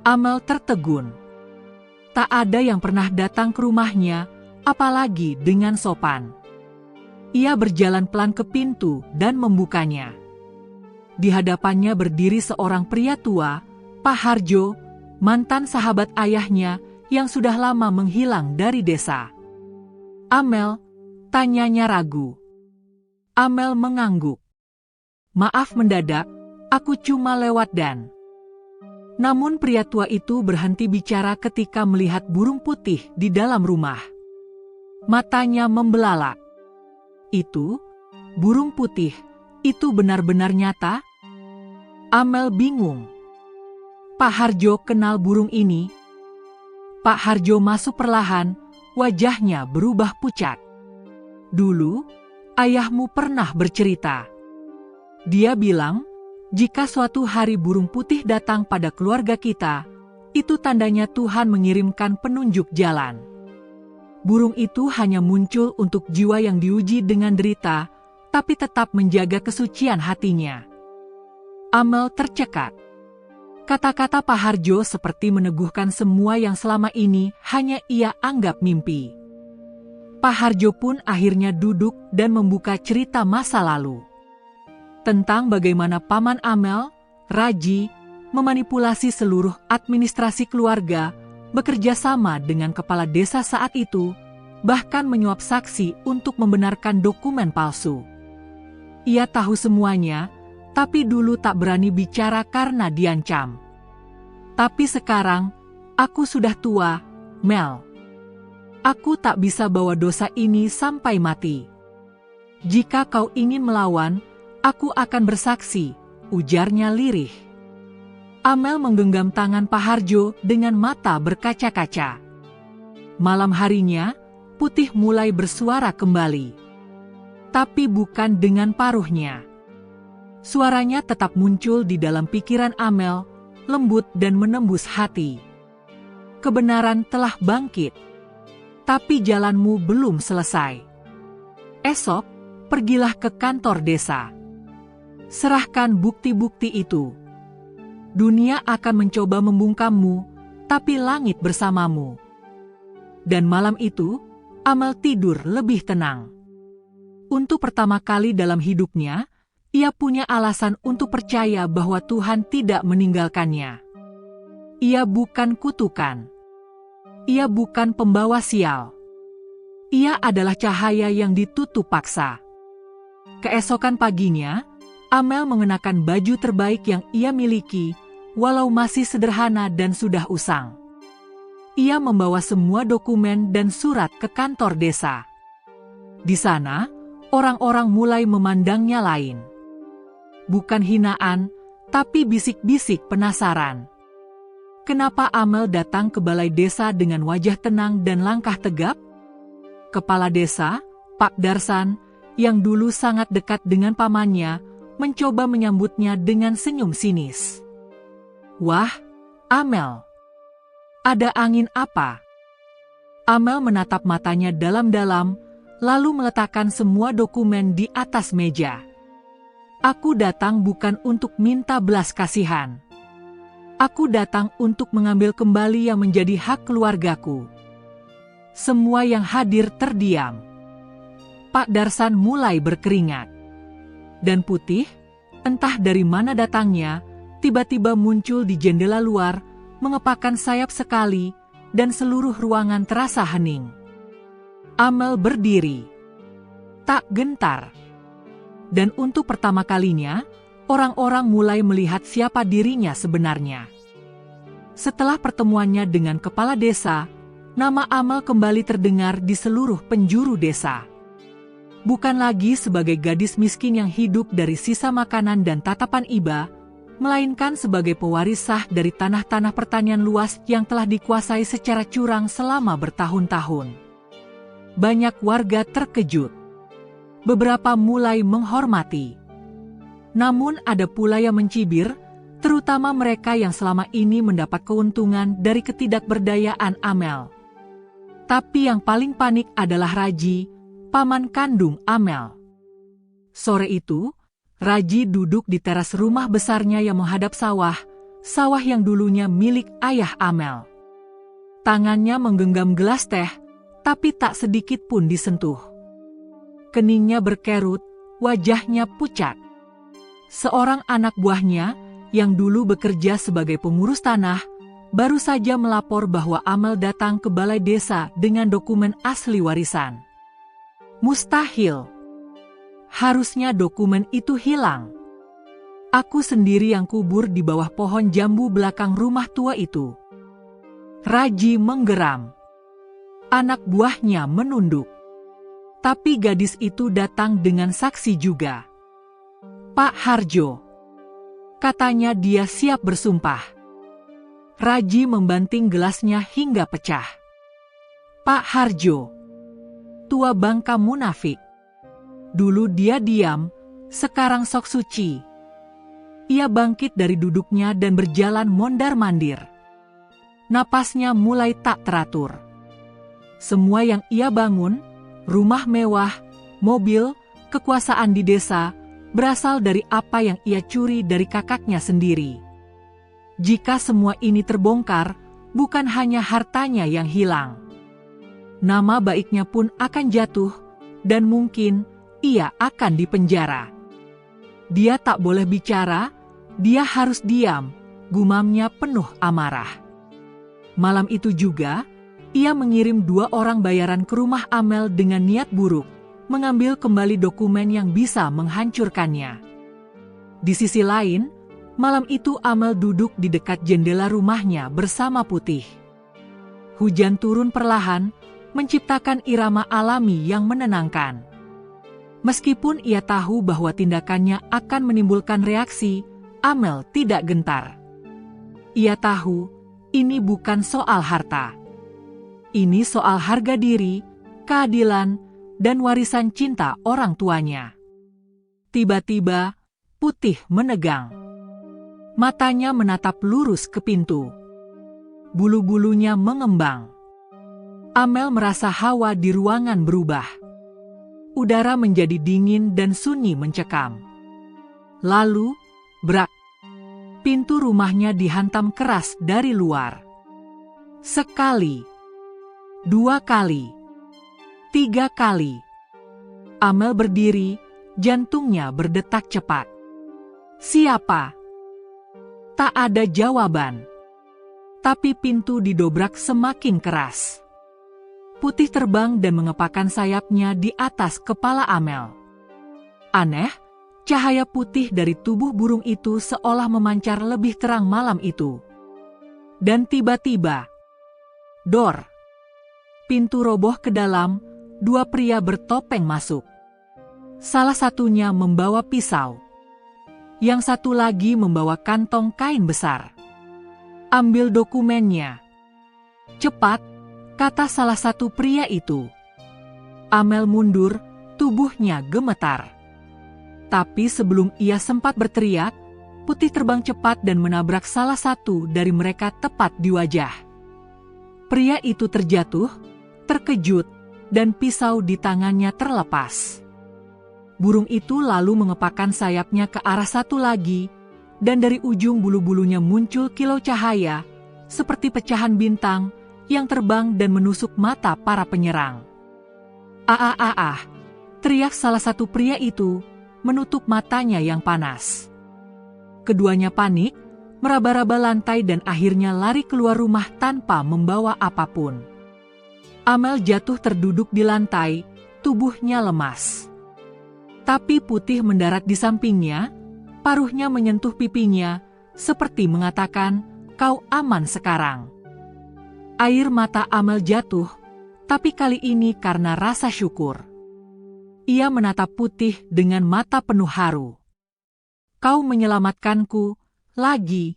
A: Amel tertegun. Tak ada yang pernah datang ke rumahnya, apalagi dengan sopan. Ia berjalan pelan ke pintu dan membukanya. Di hadapannya berdiri seorang pria tua, Pak Harjo, mantan sahabat ayahnya yang sudah lama menghilang dari desa. "Amel?" tanyanya ragu. Amel mengangguk. "Maaf mendadak, aku cuma lewat dan..." Namun pria tua itu berhenti bicara ketika melihat burung putih di dalam rumah. Matanya membelalak. "Itu, burung putih, itu benar-benar nyata?" Amel bingung. "Pak Harjo kenal burung ini?" Pak Harjo masuk perlahan, wajahnya berubah pucat. "Dulu, ayahmu pernah bercerita. Dia bilang, jika suatu hari burung putih datang pada keluarga kita, itu tandanya Tuhan mengirimkan penunjuk jalan. Burung itu hanya muncul untuk jiwa yang diuji dengan derita, tapi tetap menjaga kesucian hatinya." Amel tercekat. Kata-kata Pak Harjo seperti meneguhkan semua yang selama ini hanya ia anggap mimpi. Pak Harjo pun akhirnya duduk dan membuka cerita masa lalu. Tentang bagaimana paman Amel, Raji, memanipulasi seluruh administrasi keluarga, bekerja sama dengan kepala desa saat itu, bahkan menyuap saksi untuk membenarkan dokumen palsu. Ia tahu semuanya, tapi dulu tak berani bicara karena diancam. "Tapi sekarang, aku sudah tua, Mel. Aku tak bisa bawa dosa ini sampai mati. Jika kau ingin melawan, aku akan bersaksi," ujarnya lirih. Amel menggenggam tangan Pak Harjo dengan mata berkaca-kaca. Malam harinya, Putih mulai bersuara kembali. Tapi bukan dengan paruhnya. Suaranya tetap muncul di dalam pikiran Amel, lembut dan menembus hati. "Kebenaran telah bangkit. Tapi jalanmu belum selesai. Esok, pergilah ke kantor desa. Serahkan bukti-bukti itu. Dunia akan mencoba membungkammu, tapi langit bersamamu." Dan malam itu, Amel tidur lebih tenang. Untuk pertama kali dalam hidupnya, ia punya alasan untuk percaya bahwa Tuhan tidak meninggalkannya. Ia bukan kutukan. Ia bukan pembawa sial. Ia adalah cahaya yang ditutup paksa. Keesokan paginya, Amel mengenakan baju terbaik yang ia miliki, walau masih sederhana dan sudah usang. Ia membawa semua dokumen dan surat ke kantor desa. Di sana, orang-orang mulai memandangnya lain. Bukan hinaan, tapi bisik-bisik penasaran. Kenapa Amel datang ke balai desa dengan wajah tenang dan langkah tegap? Kepala desa, Pak Darsan, yang dulu sangat dekat dengan pamannya, mencoba menyambutnya dengan senyum sinis. "Wah, Amel, ada angin apa?" Amel menatap matanya dalam-dalam, lalu meletakkan semua dokumen di atas meja. "Aku datang bukan untuk minta belas kasihan. Aku datang untuk mengambil kembali yang menjadi hak keluargaku." Semua yang hadir terdiam. Pak Darsan mulai berkeringat. Dan Putih, entah dari mana datangnya, tiba-tiba muncul di jendela luar, mengepakkan sayap sekali, dan seluruh ruangan terasa hening. Amel berdiri. Tak gentar. Dan untuk pertama kalinya, orang-orang mulai melihat siapa dirinya sebenarnya. Setelah pertemuannya dengan kepala desa, nama Amel kembali terdengar di seluruh penjuru desa. Bukan lagi sebagai gadis miskin yang hidup dari sisa makanan dan tatapan iba, melainkan sebagai pewaris sah dari tanah-tanah pertanian luas yang telah dikuasai secara curang selama bertahun-tahun. Banyak warga terkejut. Beberapa mulai menghormati. Namun ada pula yang mencibir, terutama mereka yang selama ini mendapat keuntungan dari ketidakberdayaan Amel. Tapi yang paling panik adalah Raji, paman kandung Amel. Sore itu, Raji duduk di teras rumah besarnya yang menghadap sawah yang dulunya milik ayah Amel. Tangannya menggenggam gelas teh, tapi tak sedikit pun disentuh. Keningnya berkerut, wajahnya pucat. Seorang anak buahnya, yang dulu bekerja sebagai pengurus tanah, baru saja melapor bahwa Amel datang ke balai desa dengan dokumen asli warisan. Mustahil. Harusnya dokumen itu hilang. Aku sendiri yang kubur di bawah pohon jambu belakang rumah tua itu. Raji menggeram. Anak buahnya menunduk. Tapi gadis itu datang dengan saksi juga. Pak Harjo. Katanya dia siap bersumpah. Raji membanting gelasnya hingga pecah. Pak Harjo. Tua bangka munafik. Dulu dia diam, sekarang sok suci. Ia bangkit dari duduknya dan berjalan mondar-mandir. Napasnya mulai tak teratur. Semua yang ia bangun, rumah mewah, mobil, kekuasaan di desa, berasal dari apa yang ia curi dari kakaknya sendiri. Jika semua ini terbongkar, bukan hanya hartanya yang hilang. Nama baiknya pun akan jatuh, dan mungkin ia akan dipenjara. Dia tak boleh bicara, dia harus diam, gumamnya penuh amarah. Malam itu juga, ia mengirim 2 orang bayaran ke rumah Amel dengan niat buruk, mengambil kembali dokumen yang bisa menghancurkannya. Di sisi lain, malam itu Amel duduk di dekat jendela rumahnya bersama Putih. Hujan turun perlahan, menciptakan irama alami yang menenangkan. Meskipun ia tahu bahwa tindakannya akan menimbulkan reaksi, Amel tidak gentar. Ia tahu, ini bukan soal harta. Ini soal harga diri, keadilan, dan warisan cinta orang tuanya. Tiba-tiba, Putih menegang. Matanya menatap lurus ke pintu. Bulu-bulunya mengembang. Amel merasa hawa di ruangan berubah. Udara menjadi dingin dan sunyi mencekam. Lalu, brak. Pintu rumahnya dihantam keras dari luar. Sekali. 2 kali. 3 kali. Amel berdiri, jantungnya berdetak cepat. Siapa? Tak ada jawaban. Tapi pintu didobrak semakin keras. Putih terbang dan mengepakkan sayapnya di atas kepala Amel. Aneh, cahaya putih dari tubuh burung itu seolah memancar lebih terang malam itu. Dan tiba-tiba, dor. Pintu roboh ke dalam. 2 pria bertopeng masuk. Salah satunya membawa pisau. Yang satu lagi membawa kantong kain besar. Ambil dokumennya. Cepat, kata salah satu pria itu. Amel mundur, tubuhnya gemetar. Tapi sebelum ia sempat berteriak, Putih terbang cepat dan menabrak salah satu dari mereka tepat di wajah. Pria itu terjatuh, terkejut, dan pisau di tangannya terlepas. Burung itu lalu mengepakkan sayapnya ke arah satu lagi, dan dari ujung bulu-bulunya muncul kilau cahaya, seperti pecahan bintang, yang terbang dan menusuk mata para penyerang. Teriak salah satu pria itu, menutup matanya yang panas. Keduanya panik, meraba-raba lantai dan akhirnya lari keluar rumah tanpa membawa apapun. Amel jatuh terduduk di lantai, tubuhnya lemas. Tapi Putih mendarat di sampingnya, paruhnya menyentuh pipinya, seperti mengatakan, kau aman sekarang." Air mata Amel jatuh, tapi kali ini karena rasa syukur. Ia menatap Putih dengan mata penuh haru. "Kau menyelamatkanku lagi."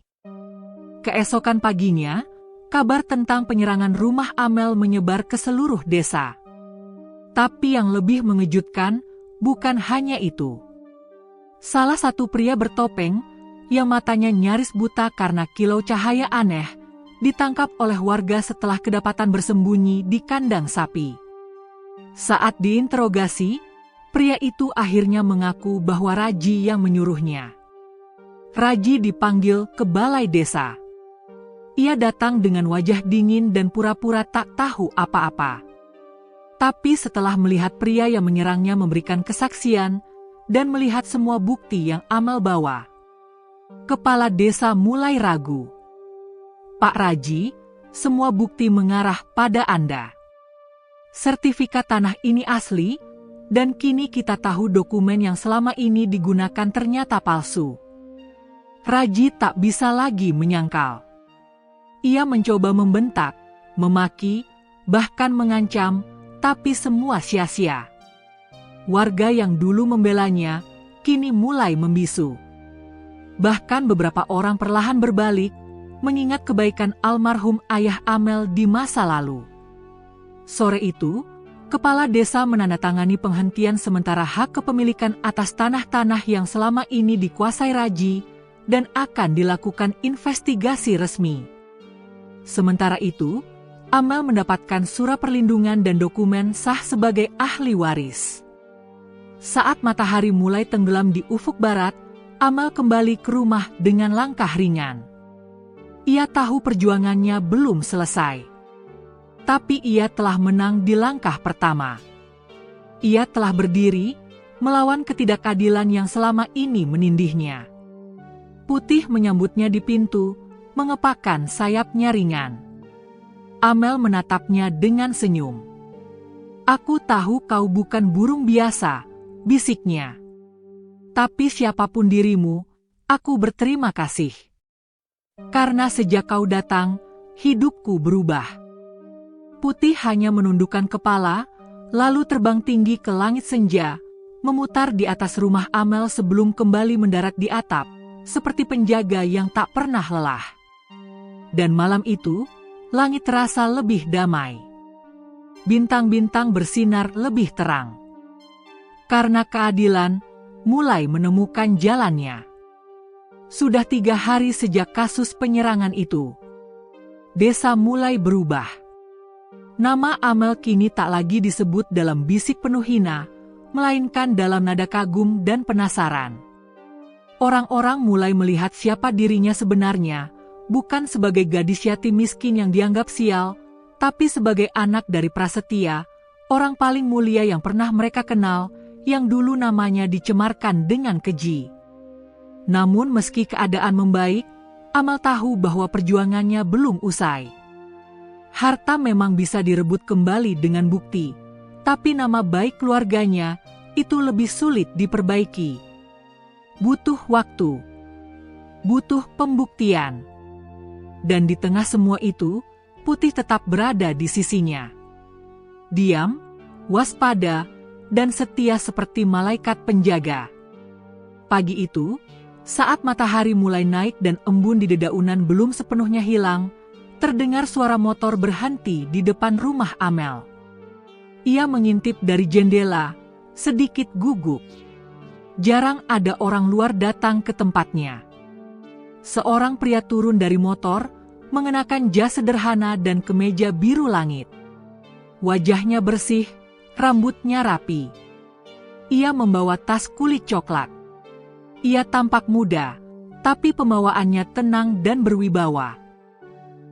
A: Keesokan paginya, kabar tentang penyerangan rumah Amel menyebar ke seluruh desa. Tapi yang lebih mengejutkan bukan hanya itu. Salah satu pria bertopeng, yang matanya nyaris buta karena kilau cahaya aneh, ditangkap oleh warga setelah kedapatan bersembunyi di kandang sapi. Saat diinterogasi, pria itu akhirnya mengaku bahwa Raji yang menyuruhnya. Raji dipanggil ke balai desa. Ia datang dengan wajah dingin dan pura-pura tak tahu apa-apa. Tapi setelah melihat pria yang menyerangnya memberikan kesaksian dan melihat semua bukti yang Amel bawa, kepala desa mulai ragu. "Pak Raji, semua bukti mengarah pada Anda. Sertifikat tanah ini asli, dan kini kita tahu dokumen yang selama ini digunakan ternyata palsu." Raji tak bisa lagi menyangkal. Ia mencoba membentak, memaki, bahkan mengancam, tapi semua sia-sia. Warga yang dulu membelanya, kini mulai membisu. Bahkan beberapa orang perlahan berbalik, mengingat kebaikan almarhum ayah Amel di masa lalu. Sore itu, kepala desa menandatangani penghentian sementara hak kepemilikan atas tanah-tanah yang selama ini dikuasai Raji, dan akan dilakukan investigasi resmi. Sementara itu, Amel mendapatkan surat perlindungan dan dokumen sah sebagai ahli waris. Saat matahari mulai tenggelam di ufuk barat, Amel kembali ke rumah dengan langkah ringan. Ia tahu perjuangannya belum selesai. Tapi ia telah menang di langkah pertama. Ia telah berdiri, melawan ketidakadilan yang selama ini menindihnya. Putih menyambutnya di pintu, mengepakkan sayapnya ringan. Amel menatapnya dengan senyum. "Aku tahu kau bukan burung biasa," bisiknya. "Tapi siapapun dirimu, aku berterima kasih. Karena sejak kau datang, hidupku berubah." Putih hanya menundukkan kepala, lalu terbang tinggi ke langit senja, memutar di atas rumah Amel sebelum kembali mendarat di atap, seperti penjaga yang tak pernah lelah. Dan malam itu, langit terasa lebih damai. Bintang-bintang bersinar lebih terang. Karena keadilan mulai menemukan jalannya. Sudah 3 hari sejak kasus penyerangan itu. Desa mulai berubah. Nama Amel kini tak lagi disebut dalam bisik penuh hina, melainkan dalam nada kagum dan penasaran. Orang-orang mulai melihat siapa dirinya sebenarnya, bukan sebagai gadis yatim miskin yang dianggap sial, tapi sebagai anak dari Prasetya, orang paling mulia yang pernah mereka kenal, yang dulu namanya dicemarkan dengan keji. Namun meski keadaan membaik, Amel tahu bahwa perjuangannya belum usai. Harta memang bisa direbut kembali dengan bukti, tapi nama baik keluarganya itu lebih sulit diperbaiki. Butuh waktu, butuh pembuktian. Dan di tengah semua itu, Putih tetap berada di sisinya. Diam, waspada, dan setia seperti malaikat penjaga. Pagi itu, saat matahari mulai naik dan embun di dedaunan belum sepenuhnya hilang, terdengar suara motor berhenti di depan rumah Amel. Ia mengintip dari jendela, sedikit gugup. Jarang ada orang luar datang ke tempatnya. Seorang pria turun dari motor, mengenakan jas sederhana dan kemeja biru langit. Wajahnya bersih, rambutnya rapi. Ia membawa tas kulit coklat. Ia tampak muda, tapi pembawaannya tenang dan berwibawa.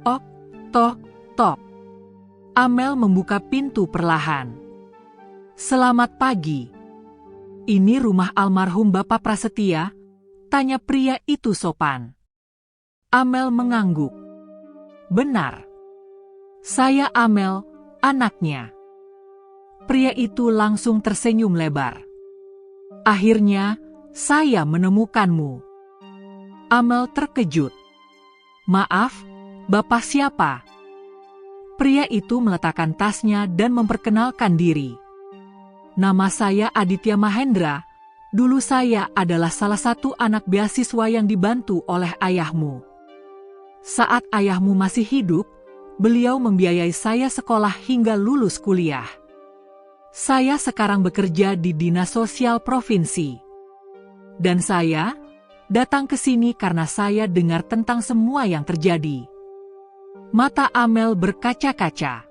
A: "Ok, tok, tok." Amel membuka pintu perlahan. "Selamat pagi. Ini rumah almarhum Bapak Prasetya?" tanya pria itu sopan. Amel mengangguk. "Benar. Saya Amel, anaknya." Pria itu langsung tersenyum lebar. "Akhirnya, saya menemukanmu." Amel terkejut. "Maaf, Bapak siapa?" Pria itu meletakkan tasnya dan memperkenalkan diri. "Nama saya Aditya Mahendra. Dulu saya adalah salah satu anak beasiswa yang dibantu oleh ayahmu. Saat ayahmu masih hidup, beliau membiayai saya sekolah hingga lulus kuliah. Saya sekarang bekerja di Dinas Sosial Provinsi. Dan saya datang ke sini karena saya dengar tentang semua yang terjadi." Mata Amel berkaca-kaca.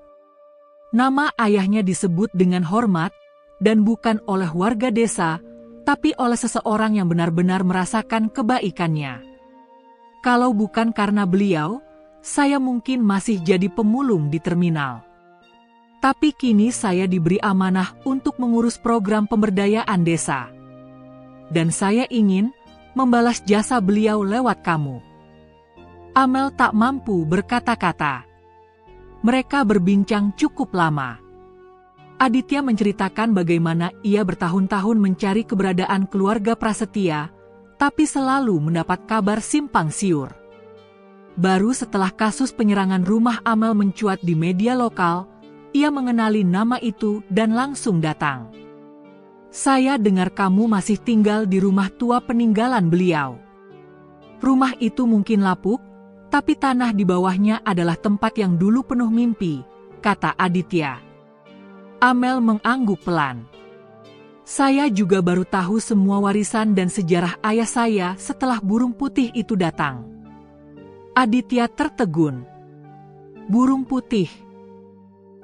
A: Nama ayahnya disebut dengan hormat, dan bukan oleh warga desa, tapi oleh seseorang yang benar-benar merasakan kebaikannya. Kalau bukan karena beliau, saya mungkin masih jadi pemulung di terminal. Tapi kini saya diberi amanah untuk mengurus program pemberdayaan desa. Dan saya ingin membalas jasa beliau lewat kamu. Amel tak mampu berkata-kata. Mereka berbincang cukup lama. Aditya menceritakan bagaimana ia bertahun-tahun mencari keberadaan keluarga Prasetya, tapi selalu mendapat kabar simpang siur. Baru setelah kasus penyerangan rumah Amel mencuat di media lokal, ia mengenali nama itu dan langsung datang. "Saya dengar kamu masih tinggal di rumah tua peninggalan beliau. Rumah itu mungkin lapuk, tapi tanah di bawahnya adalah tempat yang dulu penuh mimpi," kata Aditya. Amel mengangguk pelan. "Saya juga baru tahu semua warisan dan sejarah ayah saya setelah burung putih itu datang." Aditya tertegun. "Burung putih?"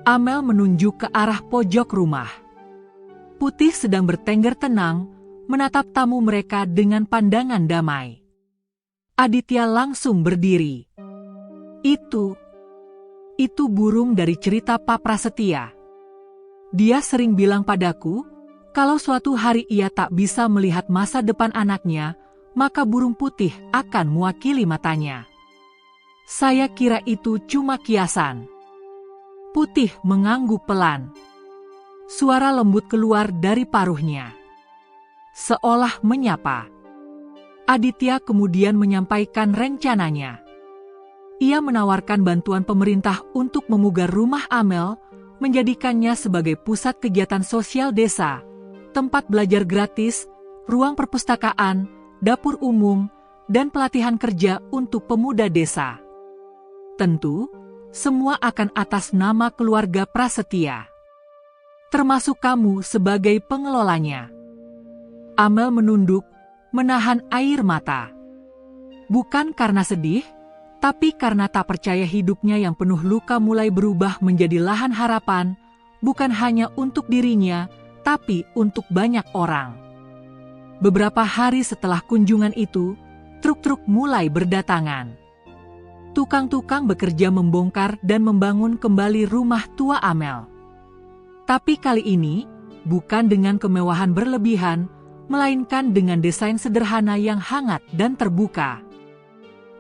A: Amel menunjuk ke arah pojok rumah. Putih sedang bertengger tenang, menatap tamu mereka dengan pandangan damai. Aditya langsung berdiri. Itu burung dari cerita Pak Prasetya. Dia sering bilang padaku, kalau suatu hari ia tak bisa melihat masa depan anaknya, maka burung putih akan mewakili matanya. Saya kira itu cuma kiasan." Putih mengangguk pelan. Suara lembut keluar dari paruhnya, seolah menyapa. Aditya kemudian menyampaikan rencananya. Ia menawarkan bantuan pemerintah untuk memugar rumah Amel, menjadikannya sebagai pusat kegiatan sosial desa, tempat belajar gratis, ruang perpustakaan, dapur umum, dan pelatihan kerja untuk pemuda desa. Tentu, semua akan atas nama keluarga Prasetya. Termasuk kamu sebagai pengelolanya. Amel menunduk, menahan air mata. Bukan karena sedih, tapi karena tak percaya hidupnya yang penuh luka mulai berubah menjadi lahan harapan, bukan hanya untuk dirinya, tapi untuk banyak orang. Beberapa hari setelah kunjungan itu, truk-truk mulai berdatangan. Tukang-tukang bekerja membongkar dan membangun kembali rumah tua Amel. Tapi kali ini, bukan dengan kemewahan berlebihan, melainkan dengan desain sederhana yang hangat dan terbuka.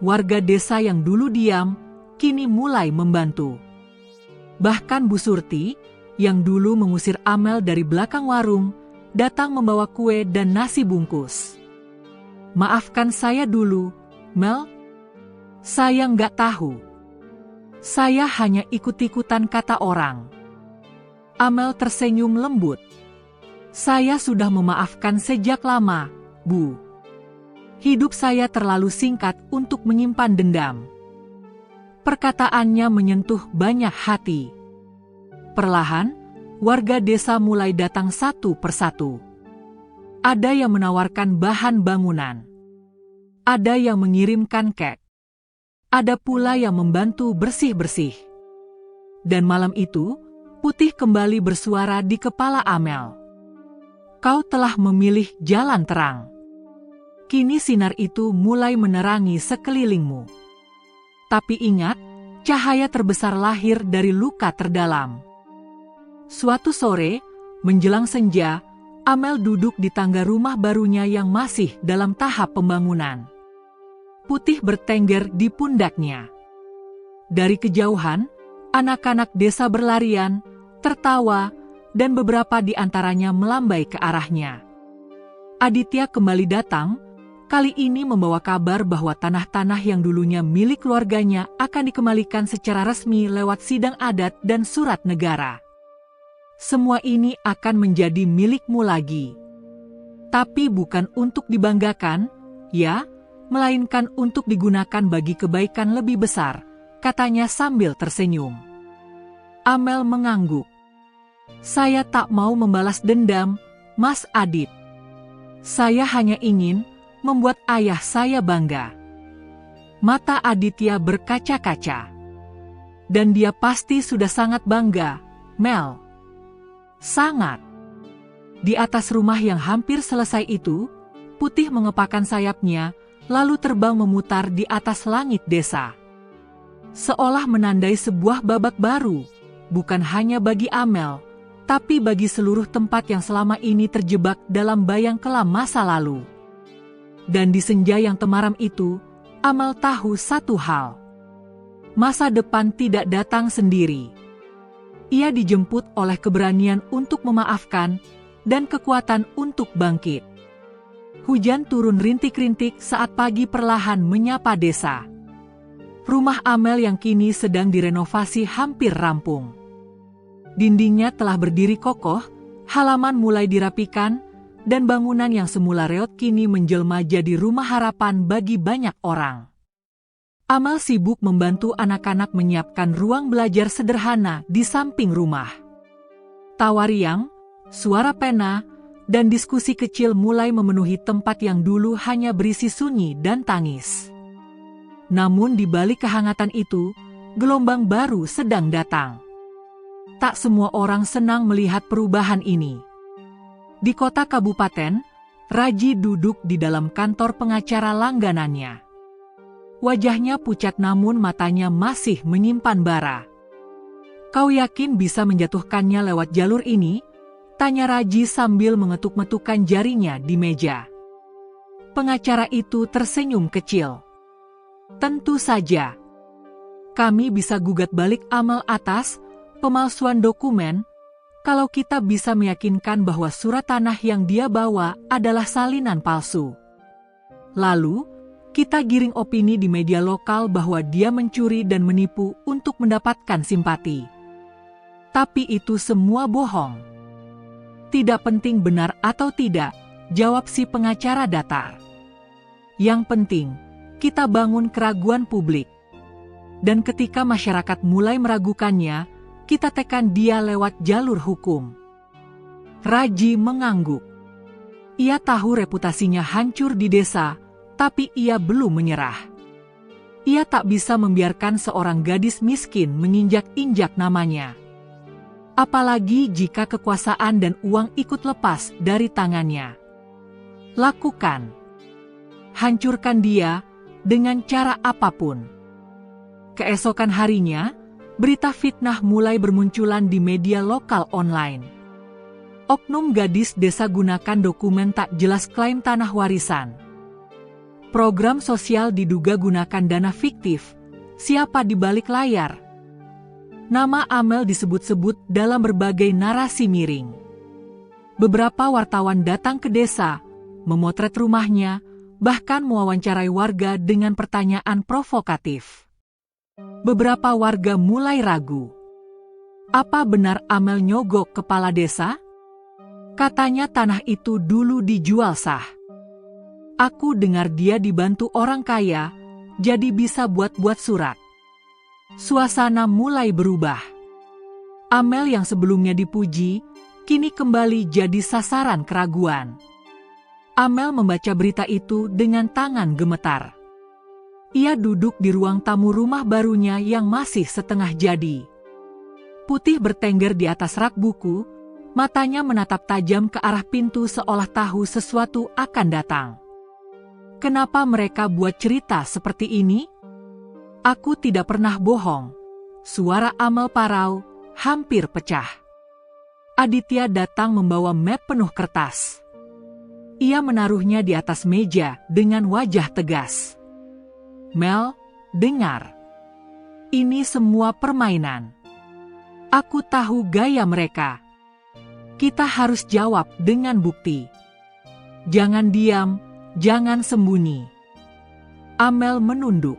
A: Warga desa yang dulu diam, kini mulai membantu. Bahkan Bu Surti, yang dulu mengusir Amel dari belakang warung, datang membawa kue dan nasi bungkus. "Maafkan saya dulu, Mel. Saya nggak tahu. Saya hanya ikut-ikutan," kata orang. Amel tersenyum lembut. "Saya sudah memaafkan sejak lama, Bu. Hidup saya terlalu singkat untuk menyimpan dendam." Perkataannya menyentuh banyak hati. Perlahan, warga desa mulai datang satu persatu. Ada yang menawarkan bahan bangunan. Ada yang mengirimkan kek. Ada pula yang membantu bersih-bersih. Dan malam itu, Putih kembali bersuara di kepala Amel. "Kau telah memilih jalan terang. Kini sinar itu mulai menerangi sekelilingmu. Tapi ingat, cahaya terbesar lahir dari luka terdalam." Suatu sore, menjelang senja, Amel duduk di tangga rumah barunya yang masih dalam tahap pembangunan. Putih bertengger di pundaknya. Dari kejauhan, anak-anak desa berlarian, tertawa, dan beberapa di antaranya melambai ke arahnya. Aditya kembali datang, kali ini membawa kabar bahwa tanah-tanah yang dulunya milik keluarganya akan dikembalikan secara resmi lewat sidang adat dan surat negara. Semua ini akan menjadi milikmu lagi. Tapi bukan untuk dibanggakan, ya, melainkan untuk digunakan bagi kebaikan lebih besar, katanya sambil tersenyum. Amel mengangguk. Saya tak mau membalas dendam, Mas Adit. Saya hanya ingin membuat ayah saya bangga. Mata Aditya berkaca-kaca. Dan dia pasti sudah sangat bangga, Mel. Sangat. Di atas rumah yang hampir selesai itu, Putih mengepakkan sayapnya, lalu terbang memutar di atas langit desa. Seolah menandai sebuah babak baru, bukan hanya bagi Amel, tapi bagi seluruh tempat yang selama ini terjebak dalam bayang kelam masa lalu. Dan di senja yang temaram itu, Amel tahu satu hal. Masa depan tidak datang sendiri. Ia dijemput oleh keberanian untuk memaafkan dan kekuatan untuk bangkit. Hujan turun rintik-rintik saat pagi perlahan menyapa desa. Rumah Amel yang kini sedang direnovasi hampir rampung. Dindingnya telah berdiri kokoh, halaman mulai dirapikan, dan bangunan yang semula reot kini menjelma jadi rumah harapan bagi banyak orang. Amel sibuk membantu anak-anak menyiapkan ruang belajar sederhana di samping rumah. Tawa riang, suara pena, dan diskusi kecil mulai memenuhi tempat yang dulu hanya berisi sunyi dan tangis. Namun di balik kehangatan itu, gelombang baru sedang datang. Tak semua orang senang melihat perubahan ini. Di kota kabupaten, Raji duduk di dalam kantor pengacara langganannya. Wajahnya pucat namun matanya masih menyimpan bara. Kau yakin bisa menjatuhkannya lewat jalur ini? Tanya Raji sambil mengetuk-metukkan jarinya di meja. Pengacara itu tersenyum kecil. Tentu saja. Kami bisa gugat balik Amel atas pemalsuan dokumen, kalau kita bisa meyakinkan bahwa surat tanah yang dia bawa adalah salinan palsu. Lalu, kita giring opini di media lokal bahwa dia mencuri dan menipu untuk mendapatkan simpati. Tapi itu semua bohong. Tidak penting benar atau tidak, jawab si pengacara datar. Yang penting, kita bangun keraguan publik. Dan ketika masyarakat mulai meragukannya, kita tekan dia lewat jalur hukum. Raji mengangguk. Ia tahu reputasinya hancur di desa, tapi ia belum menyerah. Ia tak bisa membiarkan seorang gadis miskin menginjak-injak namanya. Apalagi jika kekuasaan dan uang ikut lepas dari tangannya. Lakukan. Hancurkan dia dengan cara apapun. Keesokan harinya, berita fitnah mulai bermunculan di media lokal online. Oknum gadis desa gunakan dokumen tak jelas klaim tanah warisan. Program sosial diduga gunakan dana fiktif. Siapa di balik layar? Nama Amel disebut-sebut dalam berbagai narasi miring. Beberapa wartawan datang ke desa, memotret rumahnya, bahkan mewawancarai warga dengan pertanyaan provokatif. Beberapa warga mulai ragu. Apa benar Amel nyogok kepala desa? Katanya tanah itu dulu dijual sah. Aku dengar dia dibantu orang kaya, jadi bisa buat-buat surat. Suasana mulai berubah. Amel yang sebelumnya dipuji, kini kembali jadi sasaran keraguan. Amel membaca berita itu dengan tangan gemetar. Ia duduk di ruang tamu rumah barunya yang masih setengah jadi. Putih bertengger di atas rak buku, matanya menatap tajam ke arah pintu seolah tahu sesuatu akan datang. Kenapa mereka buat cerita seperti ini? Aku tidak pernah bohong. Suara Amel parau, hampir pecah. Aditya datang membawa map penuh kertas. Ia menaruhnya di atas meja dengan wajah tegas. Mel, dengar. Ini semua permainan. Aku tahu gaya mereka. Kita harus jawab dengan bukti. Jangan diam, Jangan sembunyi. Amel menunduk.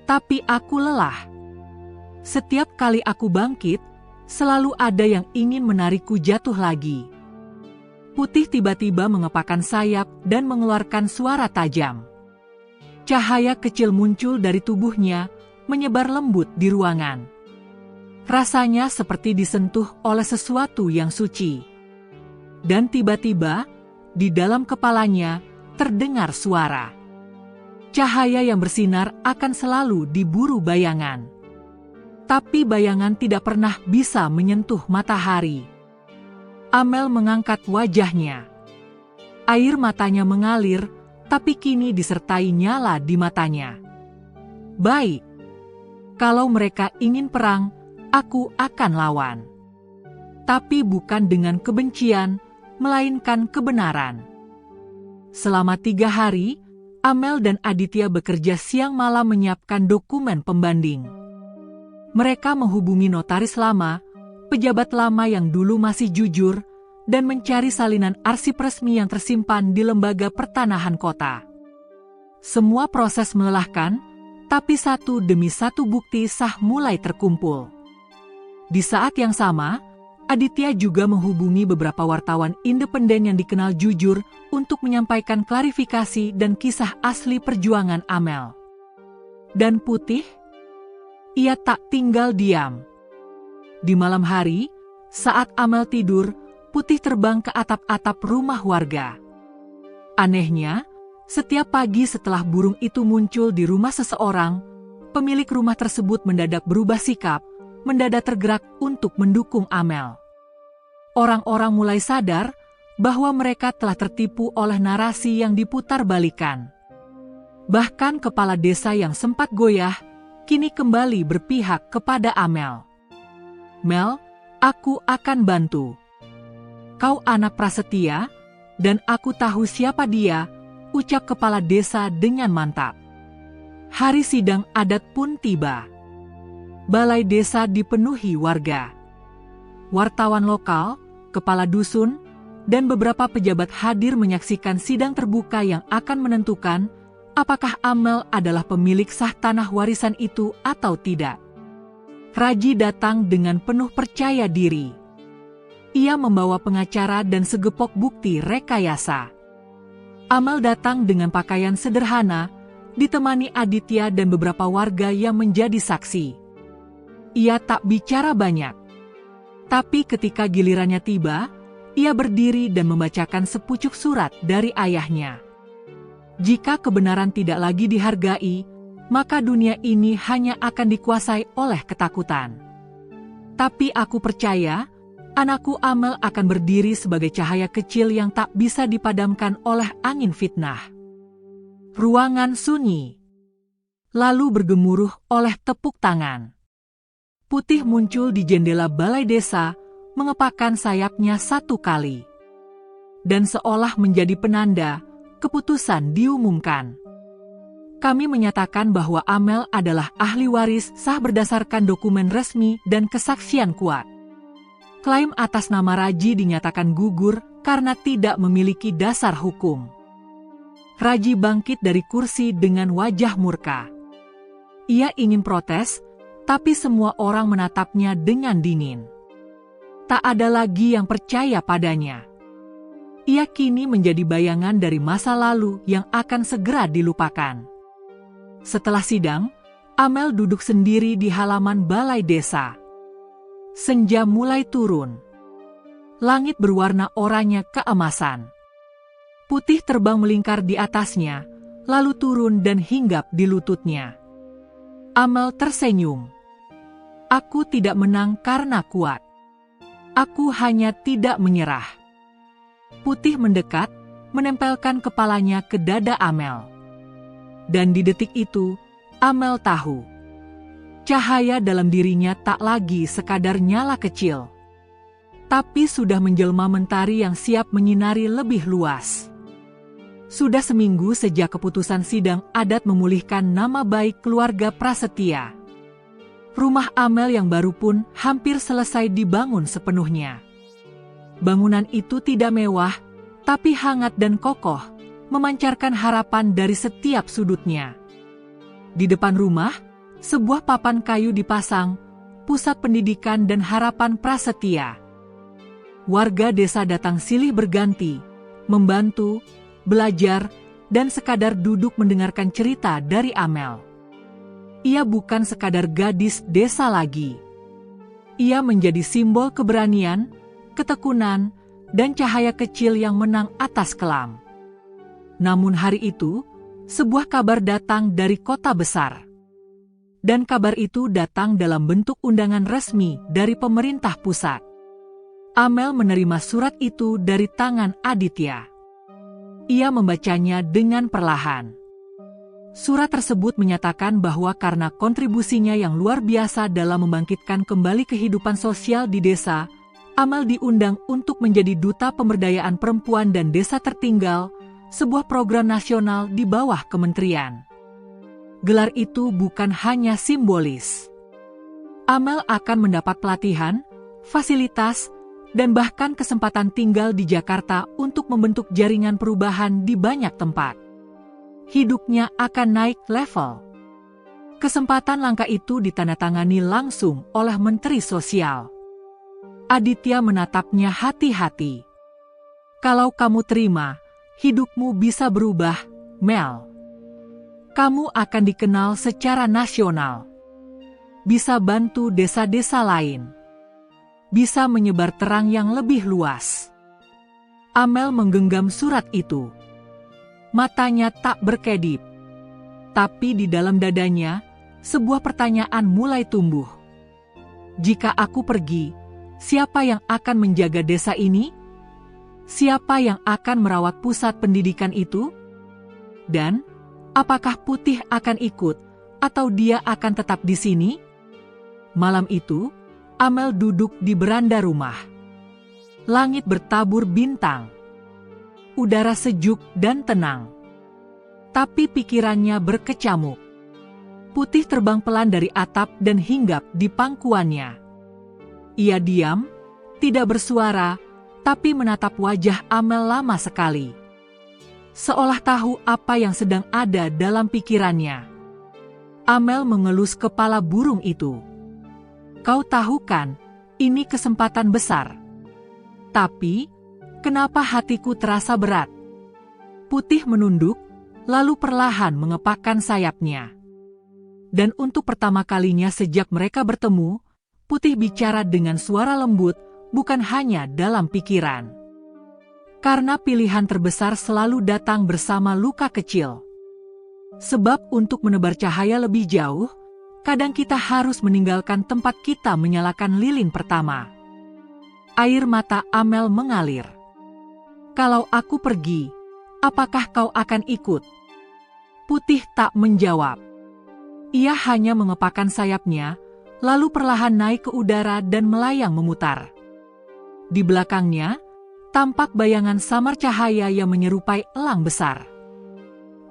A: Tapi aku lelah. Setiap kali aku bangkit, selalu ada yang ingin menarikku jatuh lagi. Putih tiba-tiba mengepakkan sayap dan mengeluarkan suara tajam. Cahaya kecil muncul dari tubuhnya, menyebar lembut di ruangan. Rasanya seperti disentuh oleh sesuatu yang suci. Dan tiba-tiba, di dalam kepalanya, terdengar suara. Cahaya yang bersinar akan selalu diburu bayangan. Tapi bayangan tidak pernah bisa menyentuh matahari. Amel mengangkat wajahnya. Air matanya mengalir, tapi kini disertai nyala di matanya. Baik. Kalau mereka ingin perang, aku akan lawan. Tapi bukan dengan kebencian, melainkan kebenaran. Selama 3 hari, Amel dan Aditya bekerja siang malam menyiapkan dokumen pembanding. Mereka menghubungi notaris lama, pejabat lama yang dulu masih jujur, dan mencari salinan arsip resmi yang tersimpan di lembaga pertanahan kota. Semua proses melelahkan, tapi satu demi satu bukti sah mulai terkumpul. Di saat yang sama, Aditya juga menghubungi beberapa wartawan independen yang dikenal jujur untuk menyampaikan klarifikasi dan kisah asli perjuangan Amel. Dan Putih? Ia tak tinggal diam. Di malam hari, saat Amel tidur, Putih terbang ke atap-atap rumah warga. Anehnya, setiap pagi setelah burung itu muncul di rumah seseorang, pemilik rumah tersebut mendadak berubah sikap, mendadak tergerak untuk mendukung Amel. Orang-orang mulai sadar bahwa mereka telah tertipu oleh narasi yang diputar-balikan. Bahkan kepala desa yang sempat goyah, kini kembali berpihak kepada Amel. Mel, aku akan bantu. Kau anak prasetia, dan aku tahu siapa dia, ucap kepala desa dengan mantap. Hari sidang adat pun tiba. Balai desa dipenuhi warga. Wartawan lokal, kepala dusun, dan beberapa pejabat hadir menyaksikan sidang terbuka yang akan menentukan apakah Amel adalah pemilik sah tanah warisan itu atau tidak. Raji datang dengan penuh percaya diri. Ia membawa pengacara dan segepok bukti rekayasa. Amel datang dengan pakaian sederhana, ditemani Aditya dan beberapa warga yang menjadi saksi. Ia tak bicara banyak. Tapi ketika gilirannya tiba, ia berdiri dan membacakan sepucuk surat dari ayahnya. Jika kebenaran tidak lagi dihargai, maka dunia ini hanya akan dikuasai oleh ketakutan. Tapi aku percaya, anakku Amel akan berdiri sebagai cahaya kecil yang tak bisa dipadamkan oleh angin fitnah. Ruangan sunyi, lalu bergemuruh oleh tepuk tangan. Putih muncul di jendela balai desa, mengepakkan sayapnya 1 kali. Dan seolah menjadi penanda, keputusan diumumkan. Kami menyatakan bahwa Amel adalah ahli waris sah berdasarkan dokumen resmi dan kesaksian kuat. Klaim atas nama Raji dinyatakan gugur karena tidak memiliki dasar hukum. Raji bangkit dari kursi dengan wajah murka. Ia ingin protes, tapi semua orang menatapnya dengan dingin. Tak ada lagi yang percaya padanya. Ia kini menjadi bayangan dari masa lalu yang akan segera dilupakan. Setelah sidang, Amel duduk sendiri di halaman balai desa. Senja mulai turun. Langit berwarna oranye keemasan. Putih terbang melingkar di atasnya, lalu turun dan hinggap di lututnya. Amel tersenyum. Aku tidak menang karena kuat. Aku hanya tidak menyerah. Putih mendekat, menempelkan kepalanya ke dada Amel. Dan di detik itu, Amel tahu. Cahaya dalam dirinya tak lagi sekadar nyala kecil, tapi sudah menjelma mentari yang siap menyinari lebih luas. Sudah seminggu sejak keputusan sidang adat memulihkan nama baik keluarga prasetia. Rumah Amel yang baru pun hampir selesai dibangun sepenuhnya. Bangunan itu tidak mewah, tapi hangat dan kokoh, memancarkan harapan dari setiap sudutnya. Di depan rumah, sebuah papan kayu dipasang, pusat pendidikan dan harapan prasetia. Warga desa datang silih berganti, membantu, belajar, dan sekadar duduk mendengarkan cerita dari Amel. Ia bukan sekadar gadis desa lagi. Ia menjadi simbol keberanian, ketekunan, dan cahaya kecil yang menang atas kelam. Namun hari itu, sebuah kabar datang dari kota besar. Dan kabar itu datang dalam bentuk undangan resmi dari pemerintah pusat. Amel menerima surat itu dari tangan Aditya. Ia membacanya dengan perlahan. Surat tersebut menyatakan bahwa karena kontribusinya yang luar biasa dalam membangkitkan kembali kehidupan sosial di desa, Amel diundang untuk menjadi Duta Pemberdayaan Perempuan dan Desa Tertinggal, sebuah program nasional di bawah kementerian. Gelar itu bukan hanya simbolis. Amel akan mendapat pelatihan, fasilitas, dan bahkan kesempatan tinggal di Jakarta untuk membentuk jaringan perubahan di banyak tempat. Hidupnya akan naik level. Kesempatan langka itu ditandatangani langsung oleh Menteri Sosial. Aditya menatapnya hati-hati. Kalau kamu terima, hidupmu bisa berubah, Mel. Kamu akan dikenal secara nasional. Bisa bantu desa-desa lain. Bisa menyebar terang yang lebih luas. Amel menggenggam surat itu. Matanya tak berkedip. Tapi di dalam dadanya, sebuah pertanyaan mulai tumbuh. Jika aku pergi, siapa yang akan menjaga desa ini? Siapa yang akan merawat pusat pendidikan itu? Dan, apakah Putih akan ikut, atau dia akan tetap di sini? Malam itu, Amel duduk di beranda rumah. Langit bertabur bintang. Udara sejuk dan tenang. Tapi pikirannya berkecamuk. Putih terbang pelan dari atap dan hinggap di pangkuannya. Ia diam, tidak bersuara, tapi menatap wajah Amel lama sekali. Seolah tahu apa yang sedang ada dalam pikirannya. Amel mengelus kepala burung itu. Kau tahu kan, ini kesempatan besar. Tapi, kenapa hatiku terasa berat? Putih menunduk, lalu perlahan mengepakkan sayapnya. Dan untuk pertama kalinya sejak mereka bertemu, Putih bicara dengan suara lembut, bukan hanya dalam pikiran. Karena pilihan terbesar selalu datang bersama luka kecil. Sebab untuk menebar cahaya lebih jauh, kadang kita harus meninggalkan tempat kita menyalakan lilin pertama. Air mata Amel mengalir. Kalau aku pergi, apakah kau akan ikut? Putih tak menjawab. Ia hanya mengepakkan sayapnya, lalu perlahan naik ke udara dan melayang memutar. Di belakangnya, tampak bayangan samar cahaya yang menyerupai elang besar.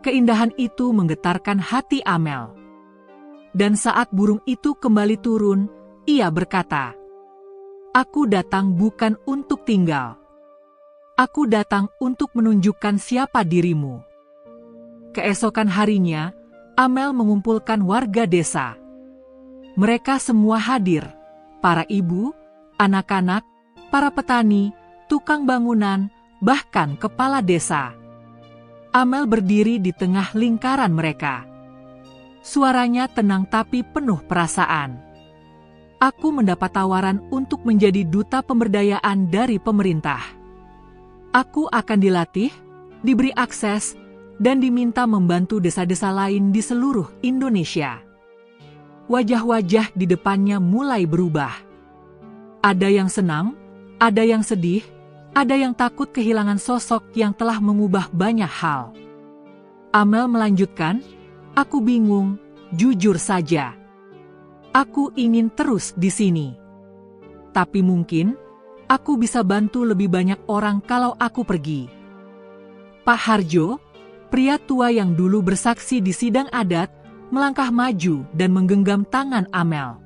A: Keindahan itu menggetarkan hati Amel. Dan saat burung itu kembali turun, ia berkata, "Aku datang bukan untuk tinggal. Aku datang untuk menunjukkan siapa dirimu." Keesokan harinya, Amel mengumpulkan warga desa. Mereka semua hadir, para ibu, anak-anak, para petani, tukang bangunan, bahkan kepala desa. Amel berdiri di tengah lingkaran mereka. Suaranya tenang tapi penuh perasaan. Aku mendapat tawaran untuk menjadi duta pemberdayaan dari pemerintah. Aku akan dilatih, diberi akses, dan diminta membantu desa-desa lain di seluruh Indonesia. Wajah-wajah di depannya mulai berubah. Ada yang senang, ada yang sedih, ada yang takut kehilangan sosok yang telah mengubah banyak hal. Amel melanjutkan, "Aku bingung, jujur saja. Aku ingin terus di sini. Tapi mungkin, aku bisa bantu lebih banyak orang kalau aku pergi." Pak Harjo, pria tua yang dulu bersaksi di sidang adat, melangkah maju dan menggenggam tangan Amel.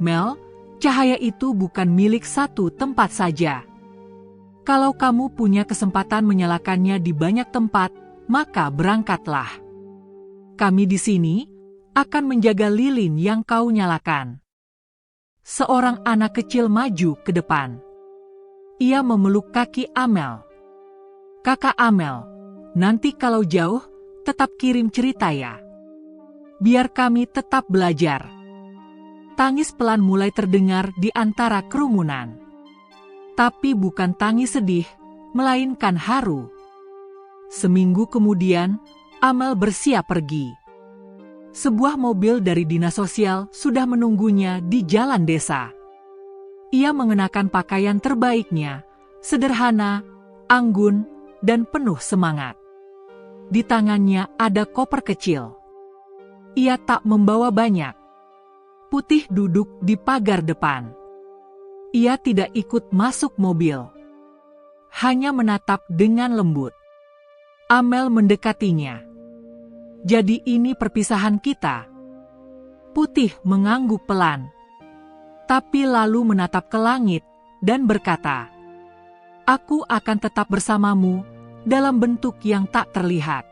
A: "Mel, cahaya itu bukan milik satu tempat saja. Kalau kamu punya kesempatan menyalakannya di banyak tempat, maka berangkatlah. Kami di sini akan menjaga lilin yang kau nyalakan. Seorang anak kecil maju ke depan. Ia memeluk kaki Amel. Kakak Amel, nanti kalau jauh, tetap kirim cerita ya. Biar kami tetap belajar. Tangis pelan mulai terdengar di antara kerumunan. Tapi bukan tangis sedih, melainkan haru. Seminggu kemudian, Amel bersiap pergi. Sebuah mobil dari dinas sosial sudah menunggunya di jalan desa. Ia mengenakan pakaian terbaiknya, sederhana, anggun, dan penuh semangat. Di tangannya ada koper kecil. Ia tak membawa banyak. Putih duduk di pagar depan. Ia tidak ikut masuk mobil. Hanya menatap dengan lembut. Amel mendekatinya. Jadi ini perpisahan kita. Putih mengangguk pelan. Tapi lalu menatap ke langit dan berkata, "Aku akan tetap bersamamu dalam bentuk yang tak terlihat.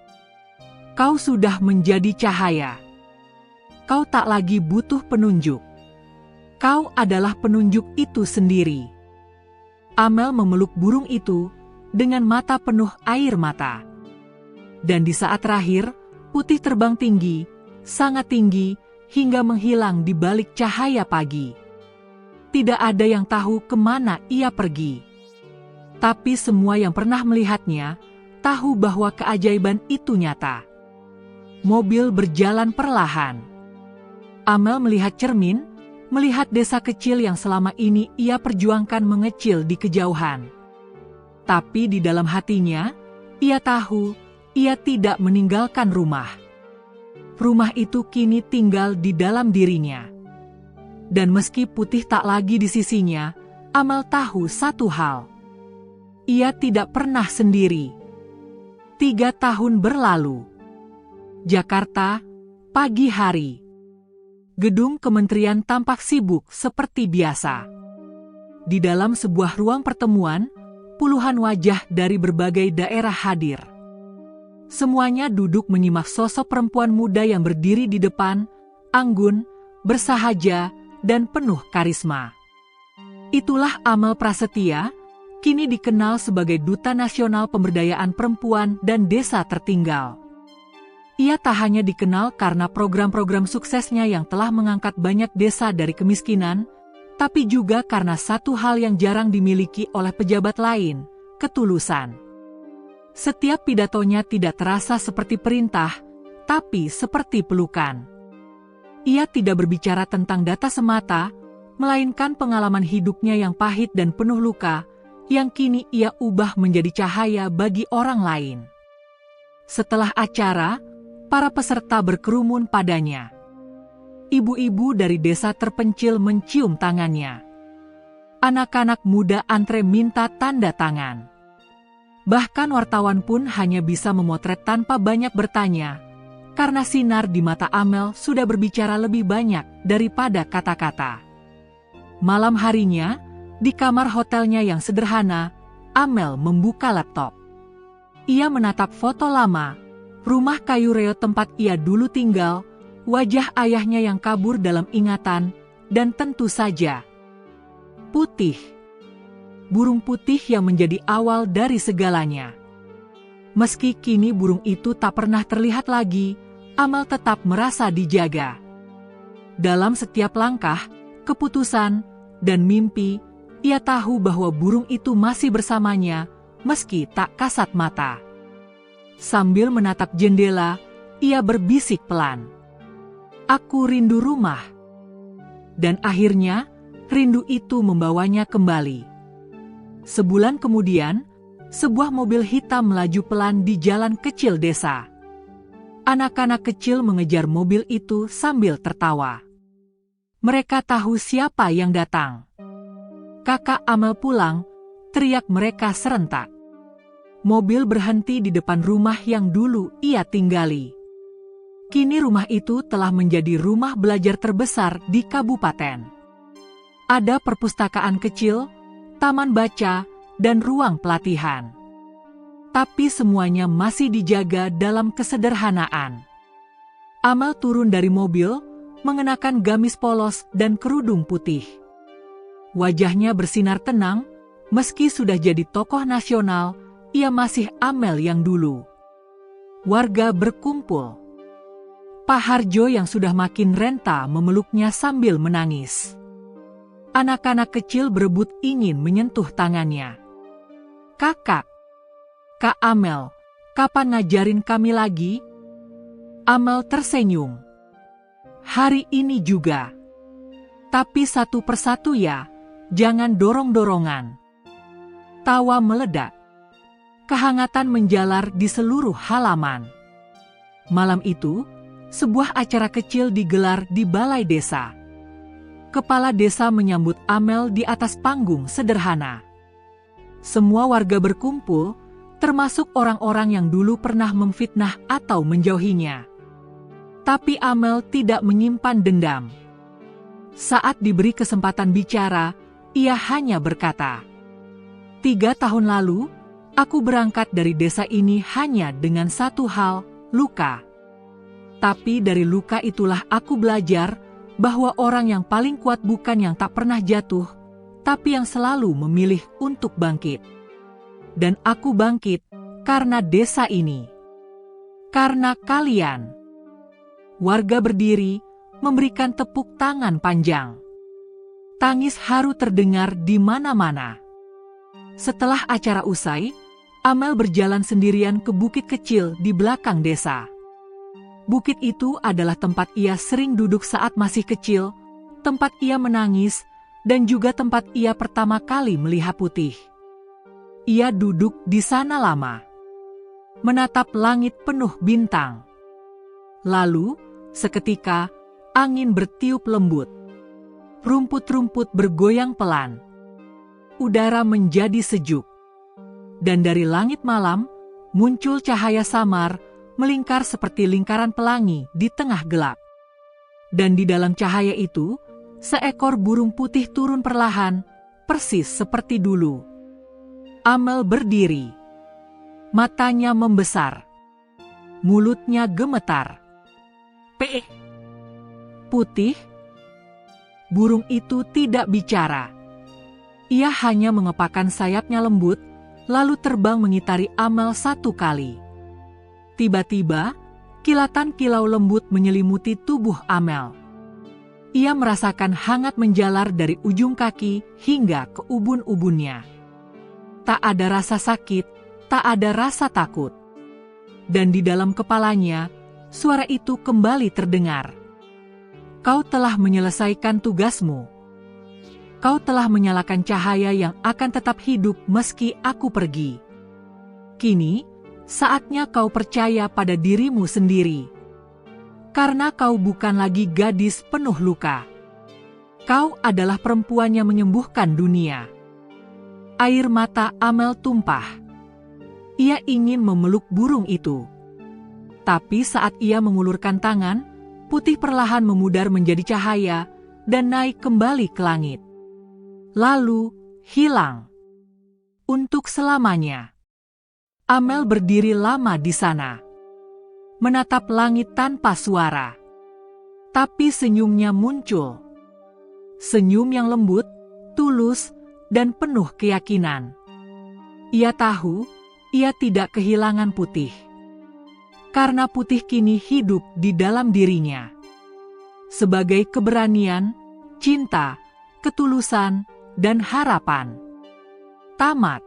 A: Kau sudah menjadi cahaya. Kau tak lagi butuh penunjuk. Kau adalah penunjuk itu sendiri." Amel memeluk burung itu dengan mata penuh air mata. Dan di saat terakhir, Putih terbang tinggi, sangat tinggi, hingga menghilang di balik cahaya pagi. Tidak ada yang tahu kemana ia pergi. Tapi semua yang pernah melihatnya, tahu bahwa keajaiban itu nyata. Mobil berjalan perlahan. Amel melihat cermin, melihat desa kecil yang selama ini ia perjuangkan mengecil di kejauhan. Tapi di dalam hatinya, ia tahu ia tidak meninggalkan rumah. Rumah itu kini tinggal di dalam dirinya. Dan meski Putih tak lagi di sisinya, Amel tahu satu hal. Ia tidak pernah sendiri. 3 tahun berlalu. Jakarta, pagi hari. Gedung kementerian tampak sibuk seperti biasa. Di dalam sebuah ruang pertemuan, puluhan wajah dari berbagai daerah hadir. Semuanya duduk menyimak sosok perempuan muda yang berdiri di depan, anggun, bersahaja, dan penuh karisma. Itulah Amel Prasetya, kini dikenal sebagai Duta Nasional Pemberdayaan Perempuan dan Desa Tertinggal. Ia tak hanya dikenal karena program-program suksesnya yang telah mengangkat banyak desa dari kemiskinan, tapi juga karena satu hal yang jarang dimiliki oleh pejabat lain, ketulusan. Setiap pidatonya tidak terasa seperti perintah, tapi seperti pelukan. Ia tidak berbicara tentang data semata, melainkan pengalaman hidupnya yang pahit dan penuh luka, yang kini ia ubah menjadi cahaya bagi orang lain. Setelah acara, para peserta berkerumun padanya. Ibu-ibu dari desa terpencil mencium tangannya. Anak-anak muda antre minta tanda tangan. Bahkan wartawan pun hanya bisa memotret tanpa banyak bertanya, karena sinar di mata Amel sudah berbicara lebih banyak daripada kata-kata. Malam harinya, di kamar hotelnya yang sederhana, Amel membuka laptop. Ia menatap foto lama, rumah kayu reot tempat ia dulu tinggal, wajah ayahnya yang kabur dalam ingatan, dan tentu saja Putih. Burung putih yang menjadi awal dari segalanya. Meski kini burung itu tak pernah terlihat lagi, Amel tetap merasa dijaga. Dalam setiap langkah, keputusan, dan mimpi, ia tahu bahwa burung itu masih bersamanya, meski tak kasat mata. Sambil menatap jendela, ia berbisik pelan. "Aku rindu rumah." Dan akhirnya, rindu itu membawanya kembali. Sebulan kemudian, sebuah mobil hitam melaju pelan di jalan kecil desa. Anak-anak kecil mengejar mobil itu sambil tertawa. Mereka tahu siapa yang datang. "Kakak Amel pulang," teriak mereka serentak. Mobil berhenti di depan rumah yang dulu ia tinggali. Kini rumah itu telah menjadi rumah belajar terbesar di kabupaten. Ada perpustakaan kecil, taman baca, dan ruang pelatihan. Tapi semuanya masih dijaga dalam kesederhanaan. Amel turun dari mobil, mengenakan gamis polos dan kerudung putih. Wajahnya bersinar tenang, meski sudah jadi tokoh nasional, ia masih Amel yang dulu. Warga berkumpul. Pak Harjo yang sudah makin renta memeluknya sambil menangis. Anak-anak kecil berebut ingin menyentuh tangannya. "Kakak, Kak Amel, kapan ngajarin kami lagi?" Amel tersenyum. "Hari ini juga. Tapi satu persatu ya, jangan dorong-dorongan." Tawa meledak. Kehangatan menjalar di seluruh halaman. Malam itu, sebuah acara kecil digelar di balai desa. Kepala desa menyambut Amel di atas panggung sederhana. Semua warga berkumpul, termasuk orang-orang yang dulu pernah memfitnah atau menjauhinya. Tapi Amel tidak menyimpan dendam. Saat diberi kesempatan bicara, ia hanya berkata, "3 tahun lalu, aku berangkat dari desa ini hanya dengan satu hal, luka. Tapi dari luka itulah aku belajar bahwa orang yang paling kuat bukan yang tak pernah jatuh, tapi yang selalu memilih untuk bangkit. Dan aku bangkit karena desa ini. Karena kalian." Warga berdiri, memberikan tepuk tangan panjang. Tangis haru terdengar di mana-mana. Setelah acara usai, Amel berjalan sendirian ke bukit kecil di belakang desa. Bukit itu adalah tempat ia sering duduk saat masih kecil, tempat ia menangis, dan juga tempat ia pertama kali melihat Putih. Ia duduk di sana lama, menatap langit penuh bintang. Lalu, seketika, angin bertiup lembut. Rumput-rumput bergoyang pelan. Udara menjadi sejuk. Dan dari langit malam, muncul cahaya samar, melingkar seperti lingkaran pelangi di tengah gelap. Dan di dalam cahaya itu, seekor burung putih turun perlahan, persis seperti dulu. Amel berdiri. Matanya membesar. Mulutnya gemetar. Putih? Burung itu tidak bicara. Ia hanya mengepakkan sayapnya lembut, lalu terbang mengitari Amel 1 kali. Tiba-tiba, kilatan kilau lembut menyelimuti tubuh Amel. Ia merasakan hangat menjalar dari ujung kaki hingga ke ubun-ubunnya. Tak ada rasa sakit, tak ada rasa takut. Dan di dalam kepalanya, suara itu kembali terdengar. "Kau telah menyelesaikan tugasmu. Kau telah menyalakan cahaya yang akan tetap hidup meski aku pergi. Kini, saatnya kau percaya pada dirimu sendiri. Karena kau bukan lagi gadis penuh luka. Kau adalah perempuan yang menyembuhkan dunia." Air mata Amel tumpah. Ia ingin memeluk burung itu. Tapi saat ia mengulurkan tangan, Putih perlahan memudar menjadi cahaya dan naik kembali ke langit. Lalu, hilang. Untuk selamanya. Amel berdiri lama di sana. Menatap langit tanpa suara. Tapi senyumnya muncul. Senyum yang lembut, tulus, dan penuh keyakinan. Ia tahu, ia tidak kehilangan Putih. Karena Putih kini hidup di dalam dirinya. Sebagai keberanian, cinta, ketulusan, dan harapan. Tamat.